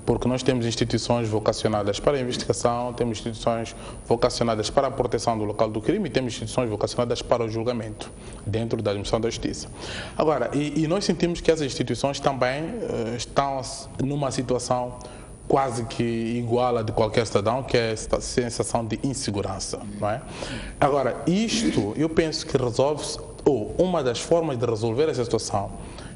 Porque nós temos instituições vocacionadas para a investigação, temos instituições vocacionadas para a proteção do local do crime e temos instituições vocacionadas para o julgamento dentro da administração da justiça. Agora, e nós sentimos que essas instituições também estão numa situação quase que igual a de qualquer cidadão, que é a sensação de insegurança, não é? Agora, isto eu penso que resolve-se, ou uma das formas de resolver essa situação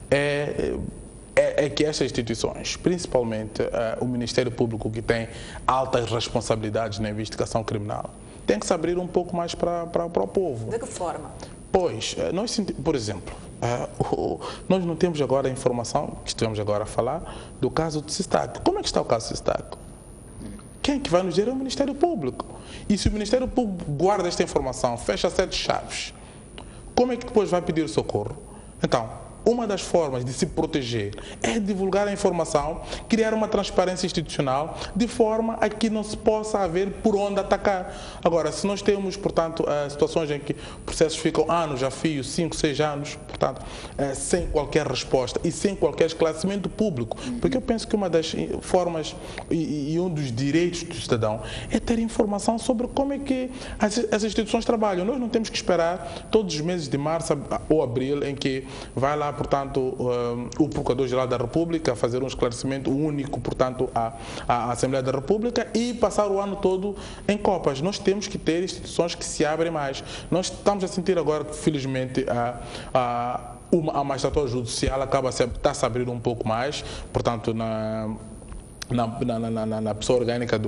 é que estas instituições, principalmente o Ministério Público, que tem altas responsabilidades na investigação criminal, tem que se abrir um pouco mais para o povo.
De que forma?
Pois, por exemplo, nós não temos agora a informação, que estivemos agora a falar, do caso do Sistac. Como é que está o caso do Sistac? Quem é que vai nos dizer é o Ministério Público. E se o Ministério Público guarda esta informação, fecha 7 chaves, como é que depois vai pedir socorro? Então, uma das formas de se proteger é divulgar a informação, criar uma transparência institucional, de forma a que não se possa haver por onde atacar. Agora, se nós temos, portanto, situações em que processos ficam anos a fio, 5, 6 anos, portanto, sem qualquer resposta e sem qualquer esclarecimento público, porque eu penso que uma das formas e um dos direitos do cidadão é ter informação sobre como é que as instituições trabalham. Nós não temos que esperar todos os meses de março ou abril em que vai lá portanto, o Procurador-Geral da República a fazer um esclarecimento único, portanto, à Assembleia da República e passar o ano todo em copas. Nós temos que ter instituições que se abrem mais. Nós estamos a sentir agora que, felizmente, a magistratura judicial está a se abrir um pouco mais, portanto, na pessoa orgânica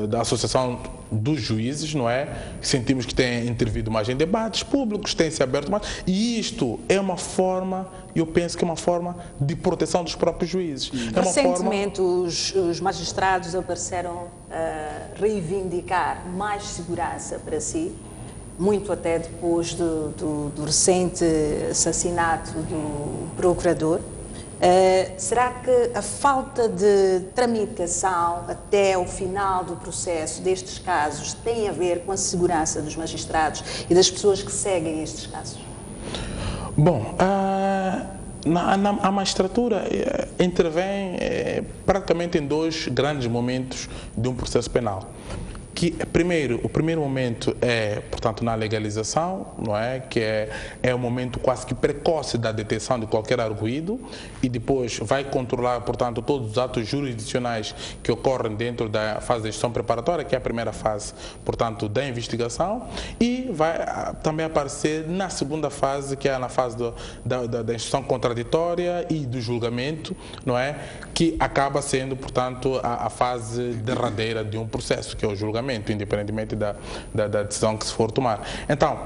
da Associação dos Juízes, não é? Sentimos que tem intervido mais em debates públicos, tem se aberto mais, e isto é uma forma, eu penso que é uma forma de proteção dos próprios juízes.
Recentemente, os magistrados apareceram a reivindicar mais segurança para si, muito até depois do recente assassinato do procurador. Será que a falta de tramitação até o final do processo destes casos tem a ver com a segurança dos magistrados e das pessoas que seguem estes casos?
Bom, a magistratura intervém praticamente em dois grandes momentos de um processo penal. O primeiro momento é, portanto, na legalização, não é? Que é um momento quase que precoce da detenção de qualquer arguido, e depois vai controlar, portanto, todos os atos jurisdicionais que ocorrem dentro da fase de gestão preparatória, que é a primeira fase, portanto, da investigação, e vai também aparecer na segunda fase, que é na fase da instrução contraditória e do julgamento, não é? Que acaba sendo, portanto, a fase derradeira de um processo, que é o julgamento, independentemente da decisão que se for tomar. Então,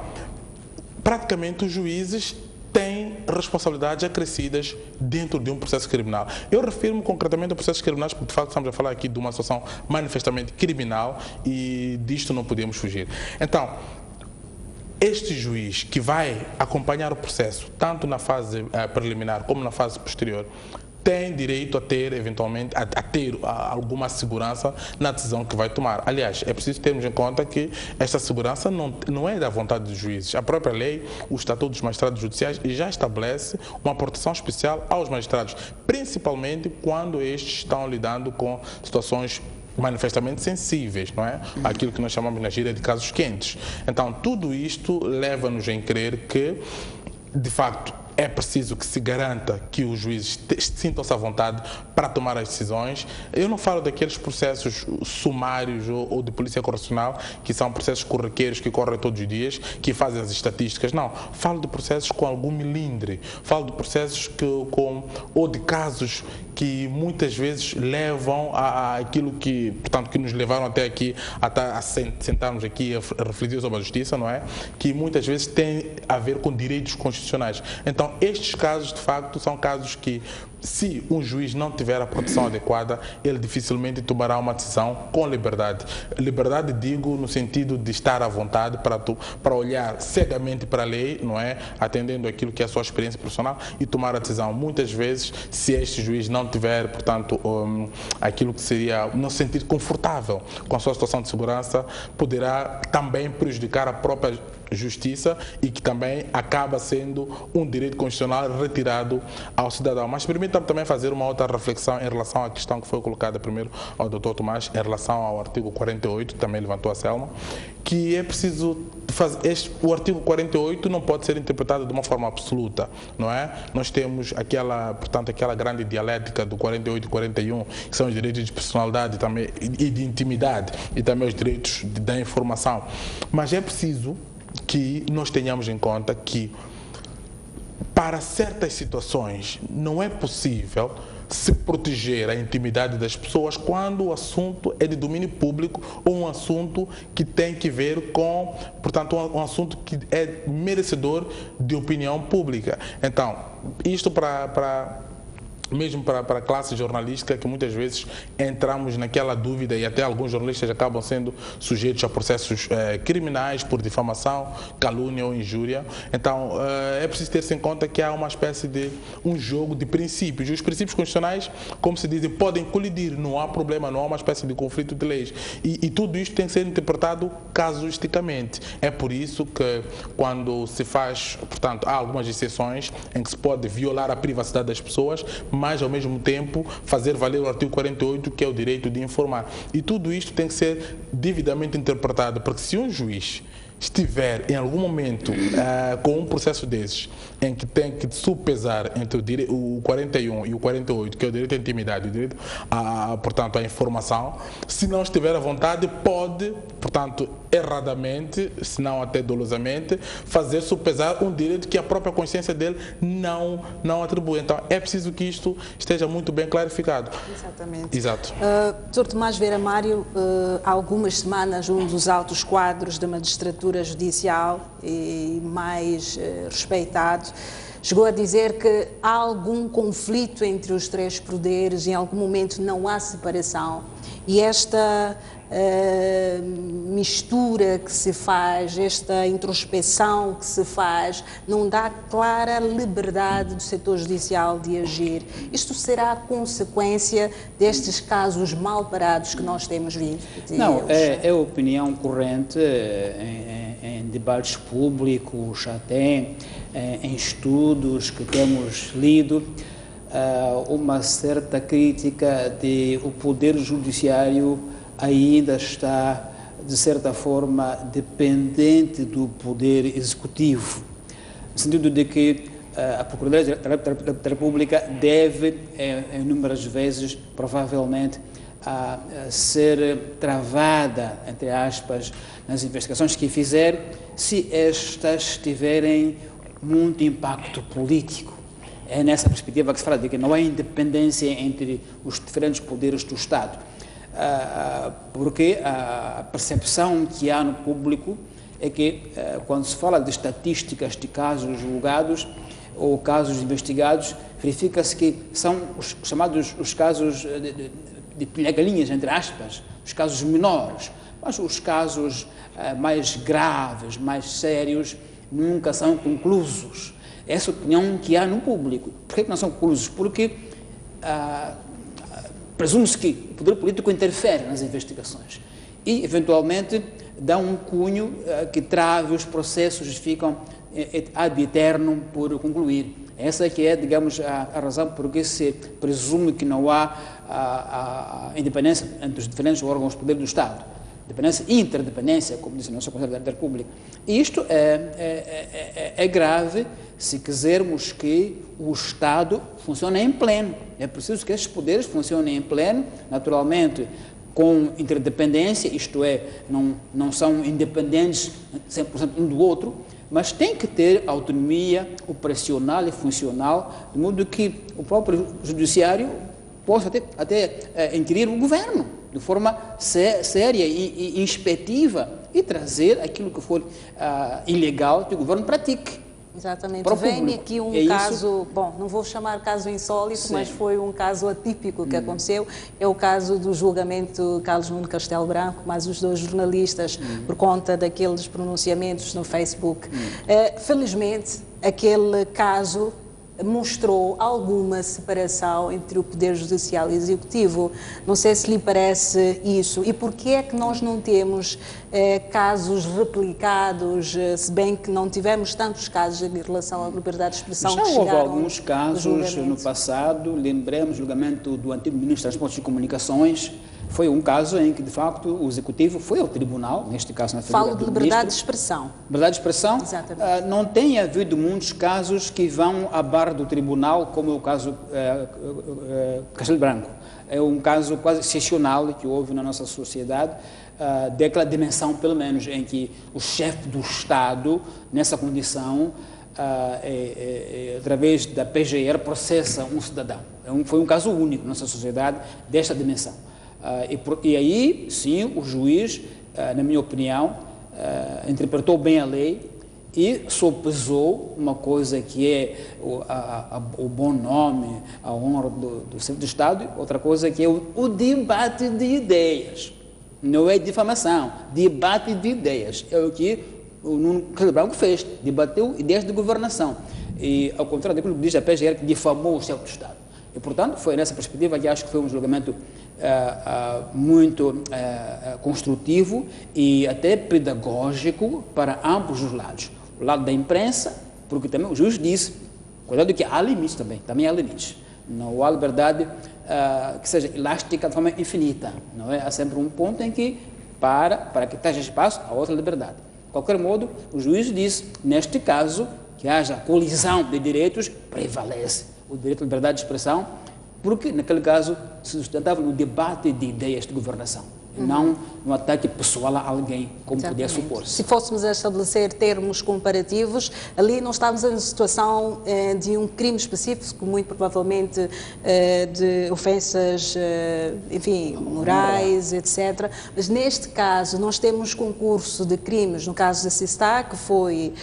praticamente os juízes têm responsabilidades acrescidas dentro de um processo criminal. Eu refiro-me concretamente a processos criminais porque, de facto, estamos a falar aqui de uma situação manifestamente criminal e disto não podemos fugir. Então, este juiz que vai acompanhar o processo, tanto na fase preliminar como na fase posterior, tem direito a ter, eventualmente, a ter alguma segurança na decisão que vai tomar. Aliás, é preciso termos em conta que esta segurança não é da vontade dos juízes. A própria lei, o Estatuto dos Magistrados Judiciais, já estabelece uma proteção especial aos magistrados, principalmente quando estes estão lidando com situações manifestamente sensíveis, não é? Aquilo que nós chamamos na gíria de casos quentes. Então, tudo isto leva-nos a crer que, de facto, é preciso que se garanta que os juízes sintam-se à vontade para tomar as decisões. Eu não falo daqueles processos sumários ou de polícia correcional, que são processos corriqueiros que correm todos os dias, que fazem as estatísticas. Não, falo de processos com algum melindre. Falo de processos ou de casos que muitas vezes levam aquilo que, portanto, que nos levaram até aqui, a sentarmos aqui a refletir sobre a justiça, não é? Que muitas vezes tem a ver com direitos constitucionais. Então, estes casos, de facto, são casos que, se um juiz não tiver a proteção adequada, ele dificilmente tomará uma decisão com liberdade. Liberdade, digo, no sentido de estar à vontade para olhar cegamente para a lei, não é? Atendendo aquilo que é a sua experiência profissional e tomar a decisão. Muitas vezes, se este juiz não tiver, portanto, aquilo que seria, não se sentir confortável com a sua situação de segurança, poderá também prejudicar a própria justiça e que também acaba sendo um direito constitucional retirado ao cidadão. Mas permita-me também fazer uma outra reflexão em relação à questão que foi colocada primeiro ao Dr. Tomás, em relação ao artigo 48, também levantou a Selma, que é preciso fazer, o artigo 48 não pode ser interpretado de uma forma absoluta, não é? Nós temos aquela grande dialética do 48 e 41, que são os direitos de personalidade também, e de intimidade, e também os direitos da informação. Mas é preciso que nós tenhamos em conta que, para certas situações, não é possível se proteger a intimidade das pessoas quando o assunto é de domínio público ou um assunto que tem que ver com, portanto, um assunto que é merecedor de opinião pública. Então, isto mesmo para a classe jornalística, que muitas vezes entramos naquela dúvida, e até alguns jornalistas acabam sendo sujeitos a processos criminais por difamação, calúnia ou injúria. Então, é preciso ter-se em conta que há uma espécie de um jogo de princípios. E os princípios constitucionais, como se diz, podem colidir, não há problema, não há uma espécie de conflito de leis. E tudo isto tem que ser interpretado casuisticamente. É por isso que, quando se faz, portanto, há algumas exceções em que se pode violar a privacidade das pessoas, mas, ao mesmo tempo, fazer valer o artigo 48, que é o direito de informar. E tudo isto tem que ser devidamente interpretado, porque se um juiz estiver em algum momento com um processo desses, em que tem que supesar entre o 41 e o 48, que é o direito à intimidade, o direito portanto, à informação, se não estiver à vontade, pode, portanto, erradamente, se não até dolosamente, fazer supesar um direito que a própria consciência dele não atribui. Então, é preciso que isto esteja muito bem clarificado.
Exatamente.
Exato.
Dr. Tomás Vieira Mário, há algumas semanas, um dos altos quadros da magistratura judicial e mais respeitado chegou a dizer que há algum conflito entre os três poderes, em algum momento não há separação. E esta mistura que se faz, esta introspeção que se faz, não dá clara liberdade do setor judicial de agir. Isto será a consequência destes casos mal parados que nós temos visto?
Não, é a opinião corrente em debates públicos, até em estudos que temos lido, uma certa crítica de o poder judiciário ainda está, de certa forma, dependente do poder executivo, no sentido de que a Procuradoria da República deve, inúmeras vezes, provavelmente, ser travada, entre aspas, nas investigações que fizer, se estas tiverem muito impacto político. É nessa perspectiva que se fala de que não há independência entre os diferentes poderes do Estado. Porque a percepção que há no público é que, quando se fala de estatísticas de casos julgados ou casos investigados, verifica-se que são os chamados os casos de pinagalinhas, entre aspas, os casos menores, mas os casos mais graves, mais sérios, nunca são conclusos. Essa opinião que há no público. Por que não são conclusos? Porque presume-se que o poder político interfere nas investigações e, eventualmente, dá um cunho que trave os processos e ficam ad eternum por concluir. Essa que é, digamos, a razão por que se presume que não há a independência entre os diferentes órgãos do poder do Estado. Dependência e interdependência, como disse o nosso Conselho da República. E isto é grave se quisermos que o Estado funcione em pleno. É preciso que estes poderes funcionem em pleno, naturalmente com interdependência, isto é, não são independentes 100% um do outro, mas tem que ter autonomia operacional e funcional, de modo que o próprio judiciário possa até inquirir o governo de forma séria e inspetiva e trazer aquilo que for ilegal que o governo pratique.
Exatamente. Vem aqui um caso, bom, não vou chamar caso insólito, sim, mas foi um caso atípico que aconteceu. É o caso do julgamento Carlos Nuno Castelo Branco, mas os dois jornalistas, por conta daqueles pronunciamentos no Facebook. Felizmente, aquele caso mostrou alguma separação entre o Poder Judicial e Executivo. Não sei se lhe parece isso. E por que é que nós não temos casos replicados, se bem que não tivemos tantos casos em relação à liberdade de expressão?
Já houve alguns casos no passado. Lembremos o julgamento do antigo Ministro de Transportes e Comunicações. Foi um caso em que, de facto, o Executivo foi ao Tribunal, neste caso na figura do Ministro.
Falo de liberdade de expressão.
Liberdade de expressão?
Exatamente.
Não tem havido muitos casos que vão à barra do Tribunal, como é o caso Castelo Branco. É um caso quase excepcional que houve na nossa sociedade, daquela dimensão, pelo menos, em que o chefe do Estado, nessa condição, através da PGR, processa um cidadão. Foi um caso único na nossa sociedade, desta dimensão. E aí, sim, o juiz, na minha opinião, interpretou bem a lei e sopesou uma coisa que é o bom nome, a honra do chefe do Estado, outra coisa que é o debate de ideias. Não é difamação, debate de ideias. É o que o Nuno Castelo Branco fez, debateu ideias de governação. E, ao contrário daquilo que diz a PGR, que difamou o chefe do Estado. E, portanto, foi nessa perspectiva que acho que foi um julgamento muito construtivo e até pedagógico para ambos os lados. O lado da imprensa, porque também o juiz disse, cuidado que há limites também há limites. Não há liberdade que seja elástica de forma infinita. Não é? Há sempre um ponto em que, para que esteja espaço, há outra liberdade. De qualquer modo, o juiz disse, neste caso, que haja colisão de direitos, prevalece o direito à liberdade de expressão, porque, naquele caso, se sustentava no debate de ideias de governação, e não um ataque pessoal a alguém, como podia supor-se.
Se fôssemos a estabelecer termos comparativos, ali não estávamos em situação de um crime específico, muito provavelmente de ofensas, enfim, morais, etc. Mas neste caso, nós temos concurso de crimes, no caso da Sistá, que foi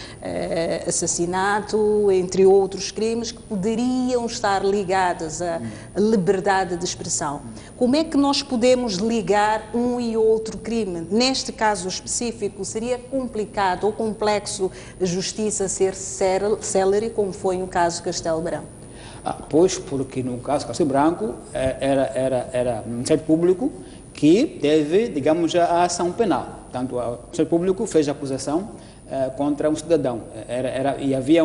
assassinato, entre outros crimes, que poderiam estar ligados à liberdade de expressão. Como é que nós podemos ligar um e outro crime? Neste caso específico, seria complicado ou complexo a justiça ser célere, como foi no caso Castelo Branco?
Pois, porque no caso Castelo Branco era um Ministério Público que teve, digamos, a ação penal. Portanto, o Ministério Público fez a acusação contra um cidadão e havia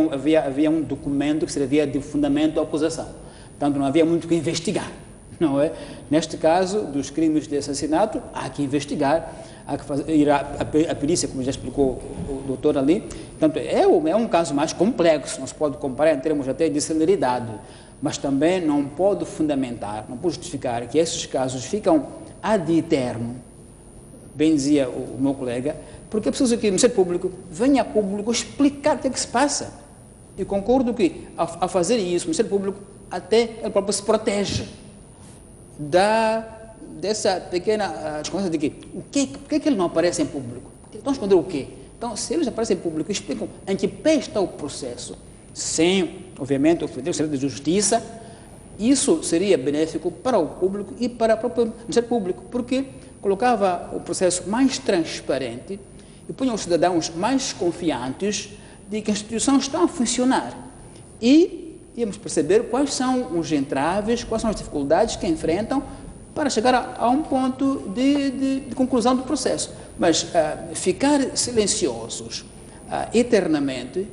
um documento que servia de fundamento à acusação. Portanto, não havia muito o que investigar. Não é? Neste caso, dos crimes de assassinato, há que investigar, há que ir à perícia, como já explicou o doutor ali. Portanto, é um caso mais complexo, não se pode comparar em termos até de celeridade, mas também não pode fundamentar, não pode justificar que esses casos ficam ad eterno, bem dizia o meu colega, porque é preciso que o Ministério Público venha a público explicar o que é que se passa. E concordo que, ao fazer isso, o Ministério Público até ele próprio se protege dessa pequena desconfiança de que por que ele não aparece em público? Estão a esconder o quê? Então, se eles aparecem em público e explicam em que pé está o processo, sem, obviamente, ofender o segredo de justiça, isso seria benéfico para o público e para o próprio Ministério Público, porque colocava o processo mais transparente e punha os cidadãos mais confiantes de que a instituição está a funcionar. E íamos perceber quais são os entraves, quais são as dificuldades que enfrentam para chegar a um ponto de conclusão do processo. Mas ficar silenciosos eternamente,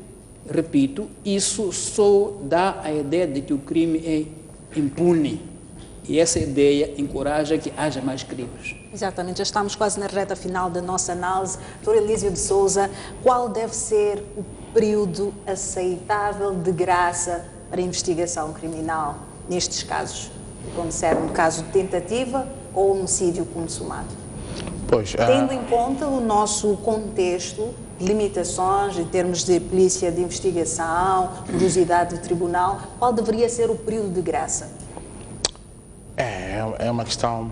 repito, isso só dá a ideia de que o crime é impune. E essa ideia encoraja que haja mais crimes.
Exatamente, já estamos quase na reta final da nossa análise. Doutor Elísio de Souza, qual deve ser o período aceitável de graça para a investigação criminal nestes casos, quando se um caso de tentativa ou homicídio consumado?
Pois,
tendo em conta o nosso contexto, limitações em termos de polícia de investigação, morosidade do tribunal, qual deveria ser o período de graça?
É uma questão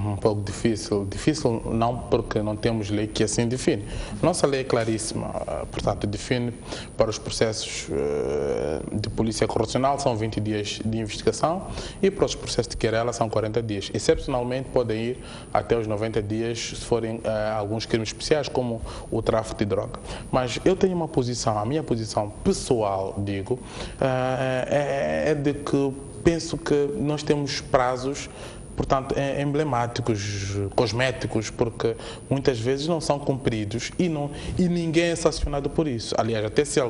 um pouco difícil. Difícil não porque não temos lei que assim define. Nossa lei é claríssima, portanto, define para os processos de polícia correcional são 20 dias de investigação e para os processos de querela são 40 dias. Excepcionalmente podem ir até os 90 dias se forem alguns crimes especiais como o tráfico de droga. Mas eu tenho uma posição, a minha posição pessoal, digo, é de que penso que nós temos prazos, portanto, emblemáticos, cosméticos, porque muitas vezes não são cumpridos e ninguém é sancionado por isso. Aliás, até se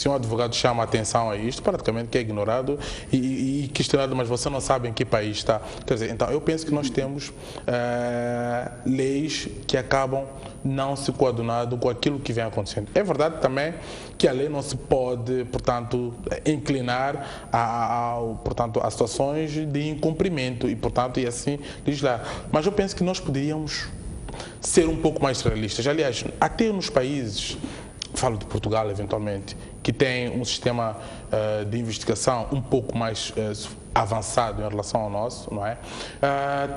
um advogado chama a atenção a isto, praticamente que é ignorado e questionado, mas você não sabe em que país está. Quer dizer, então eu penso que nós temos leis que acabam não se coadunando com aquilo que vem acontecendo. É verdade também que a lei não se pode, portanto, inclinar a situações de incumprimento e assim legislar. Mas eu penso que nós poderíamos ser um pouco mais realistas. Aliás, até nos países, falo de Portugal eventualmente, que tem um sistema de investigação um pouco mais avançado em relação ao nosso, não é?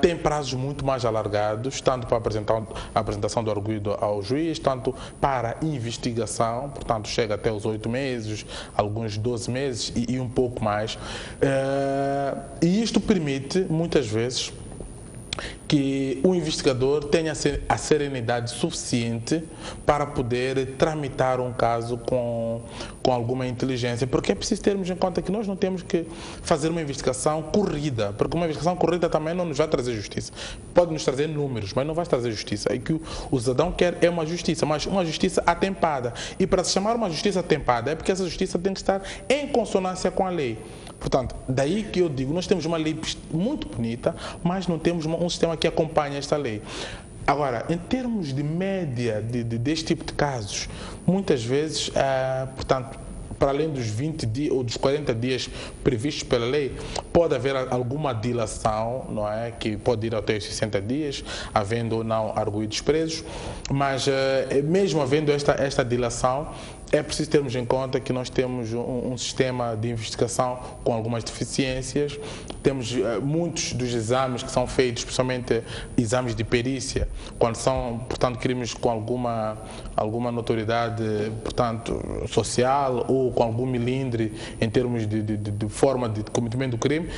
Tem prazos muito mais alargados, tanto para a apresentação do arguido ao juiz, tanto para a investigação, portanto chega até os 8 meses, alguns 12 meses e um pouco mais. E isto permite, muitas vezes, que o investigador tenha a serenidade suficiente para poder tramitar um caso com alguma inteligência, porque é preciso termos em conta que nós não temos que fazer uma investigação corrida, porque uma investigação corrida também não nos vai trazer justiça. Pode nos trazer números, mas não vai trazer justiça. E que o cidadão quer é uma justiça, mas uma justiça atempada. E para se chamar uma justiça atempada é porque essa justiça tem que estar em consonância com a lei. Portanto, daí que eu digo, nós temos uma lei muito bonita, mas não temos um sistema que acompanha esta lei. Agora, em termos de média deste tipo de casos, muitas vezes, portanto, para além dos 20 dias ou dos 40 dias previstos pela lei, pode haver alguma dilação, não é? Que pode ir até os 60 dias, havendo ou não arguidos presos, mas mesmo havendo esta dilação, é preciso termos em conta que nós temos um sistema de investigação com algumas deficiências, temos muitos dos exames que são feitos, especialmente exames de perícia, quando são, portanto, crimes com alguma notoriedade, portanto, social ou com algum milindre em termos de forma de cometimento do crime.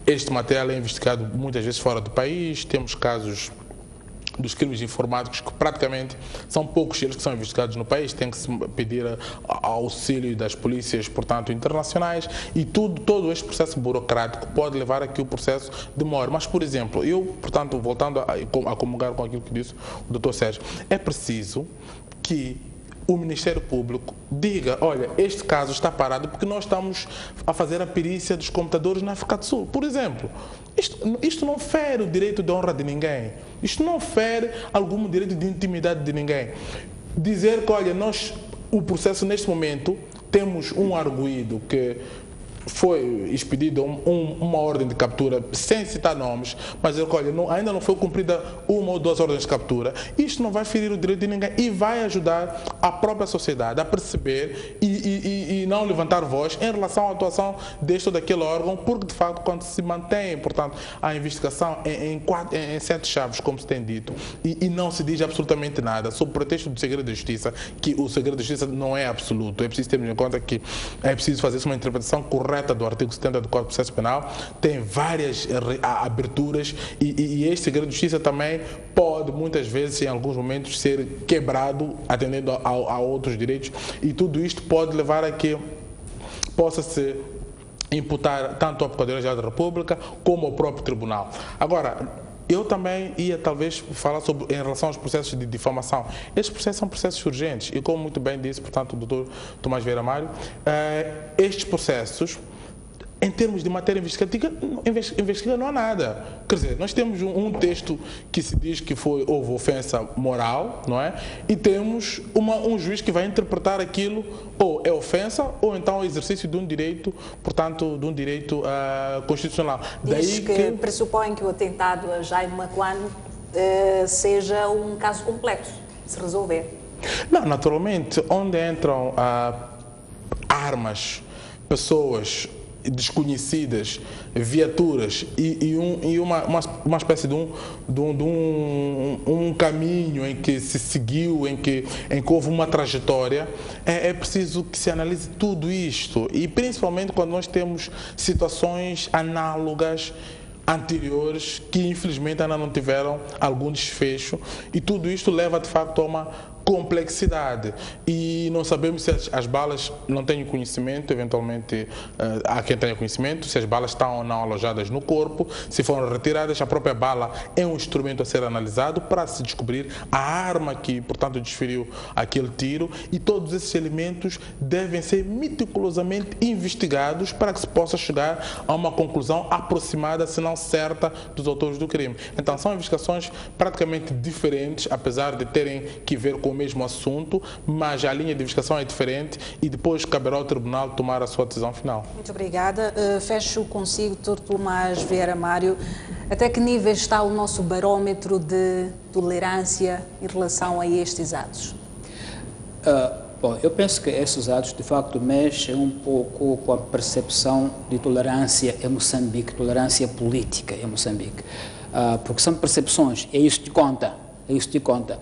Este material é investigado muitas vezes fora do país, temos casos dos crimes informáticos que praticamente são poucos eles que são investigados no país, tem que se pedir auxílio das polícias, portanto, internacionais, e todo este processo burocrático pode levar a que o processo demore. Mas, por exemplo, eu, portanto, voltando a comungar com aquilo que disse o Dr. Sérgio, é preciso que o Ministério Público diga, olha, este caso está parado porque nós estamos a fazer a perícia dos computadores na África do Sul. Por exemplo, isto não fere o direito de honra de ninguém. Isto não fere algum direito de intimidade de ninguém. Dizer que, olha, o processo neste momento, temos um arguido que foi expedida uma ordem de captura sem citar nomes, mas olha, ainda não foi cumprida uma ou duas ordens de captura. Isto não vai ferir o direito de ninguém e vai ajudar a própria sociedade a perceber e não levantar voz em relação à atuação deste ou daquele órgão, porque de facto quando se mantém, portanto, a investigação em sete chaves, como se tem dito, e não se diz absolutamente nada, sob pretexto do segredo da justiça, que o segredo da justiça não é absoluto, é preciso termos em conta que é preciso fazer uma interpretação correta do artigo 70 do Código de Processo Penal, tem várias aberturas e este segredo de justiça também pode, muitas vezes, em alguns momentos, ser quebrado, atendendo a outros direitos, e tudo isto pode levar a que possa se imputar tanto à Procuradoria-Geral da República como ao próprio Tribunal. Agora, eu também ia talvez falar em relação aos processos de difamação. Estes processos são processos urgentes e, como muito bem disse, portanto, o Dr. Tomás Vieira Mário, estes processos, em termos de matéria investigativa não há nada. Quer dizer, nós temos um texto que se diz que houve ofensa moral, não é? E temos um juiz que vai interpretar aquilo ou é ofensa ou então é exercício de um direito, portanto, de um direito constitucional.
Diz que pressupõe que o atentado a Jaime Macuane seja um caso complexo de se resolver.
Não, naturalmente, onde entram armas, pessoas desconhecidas, viaturas e uma espécie de um caminho em que se seguiu, em que houve uma trajetória, é preciso que se analise tudo isto e principalmente quando nós temos situações análogas anteriores que infelizmente ainda não tiveram algum desfecho e tudo isto leva de facto a uma complexidade e não sabemos se as balas, não tenho conhecimento, eventualmente há quem tenha conhecimento, se as balas estão ou não alojadas no corpo, se foram retiradas, a própria bala é um instrumento a ser analisado para se descobrir a arma que, portanto, desferiu aquele tiro e todos esses elementos devem ser meticulosamente investigados para que se possa chegar a uma conclusão aproximada, se não certa, dos autores do crime. Então são investigações praticamente diferentes, apesar de terem que ver com o mesmo assunto, mas a linha de investigação é diferente e depois caberá ao Tribunal tomar a sua decisão final.
Muito obrigada. Fecho consigo, Dr. Tomás Vieira Mário. Até que nível está o nosso barómetro de tolerância em relação a estes atos?
Bom, eu penso que esses atos, de facto, mexem um pouco com a percepção de tolerância em Moçambique, tolerância política em Moçambique. Porque são percepções, é isso que conta. É isso que conta.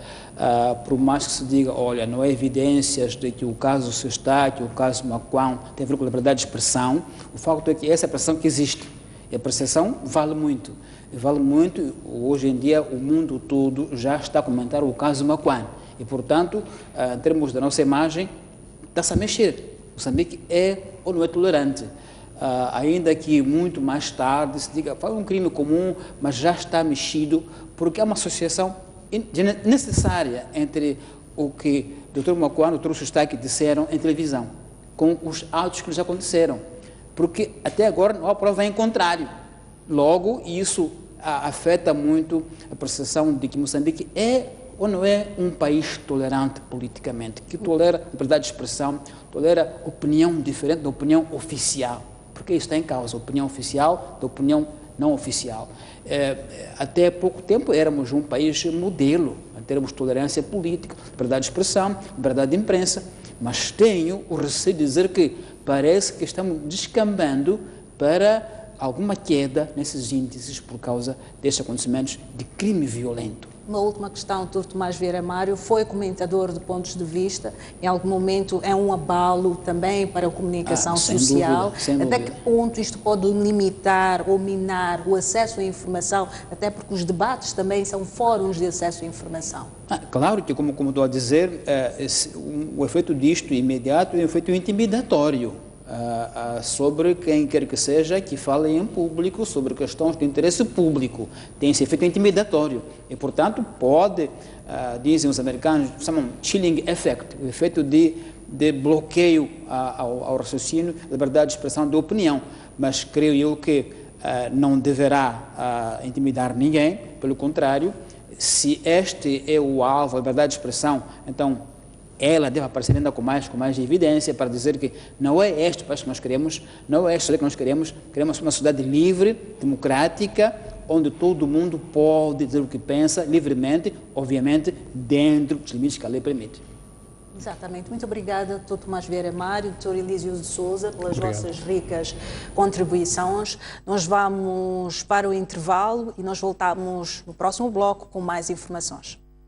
Por mais que se diga, olha, não há evidências de que o caso se está, que o caso Macuane tem a ver com a liberdade de expressão, o facto é que essa é a percepção que existe. E a percepção vale muito. Vale muito. Hoje em dia, o mundo todo já está a comentar o caso Macuane. E, portanto, em termos da nossa imagem, está-se a mexer. Moçambique é ou não é tolerante. Ainda que muito mais tarde se diga, faz um crime comum, mas já está mexido, porque há uma associação necessária entre o que o Dr. Macuane e o Dr. Sostaque disseram em televisão, com os atos que já aconteceram. Porque até agora não há prova em contrário. Logo, isso afeta muito a percepção de que Moçambique é ou não é um país tolerante politicamente, que tolera liberdade de expressão, tolera opinião diferente da opinião oficial, porque isso está em causa, a opinião oficial da opinião não oficial. Até pouco tempo éramos um país modelo, em termos de tolerância política, liberdade de expressão, liberdade de imprensa, mas tenho o receio de dizer que parece que estamos descambando para alguma queda nesses índices por causa destes acontecimentos de crime violento.
Uma última questão, Dr. Tomás Vieira Mário, foi comentador de pontos de vista, em algum momento é um abalo também para a comunicação social.
Sem
até
dúvida.
que ponto isto pode limitar ou minar o acesso à informação, até porque os debates também são fóruns de acesso à informação?
Claro que, como estou a dizer, o efeito disto imediato é um efeito intimidatório. Sobre quem quer que seja que fale em público sobre questões de interesse público. Tem esse efeito intimidatório e, portanto, pode, dizem os americanos, chamam chilling effect, o efeito de bloqueio ao raciocínio, liberdade de expressão de opinião. Mas creio eu que não deverá intimidar ninguém, pelo contrário, se este é o alvo, a liberdade de expressão, então ela deve aparecer ainda com mais evidência para dizer que não é este país que nós queremos, não é esta lei que nós queremos uma sociedade livre, democrática, onde todo mundo pode dizer o que pensa livremente, obviamente dentro dos limites que a lei permite.
Exatamente. Muito obrigada, Dr. Tomás Vieira Mário, Dr. Elísio de Souza, pelas vossas ricas contribuições. Nós vamos para o intervalo e nós voltamos no próximo bloco com mais informações.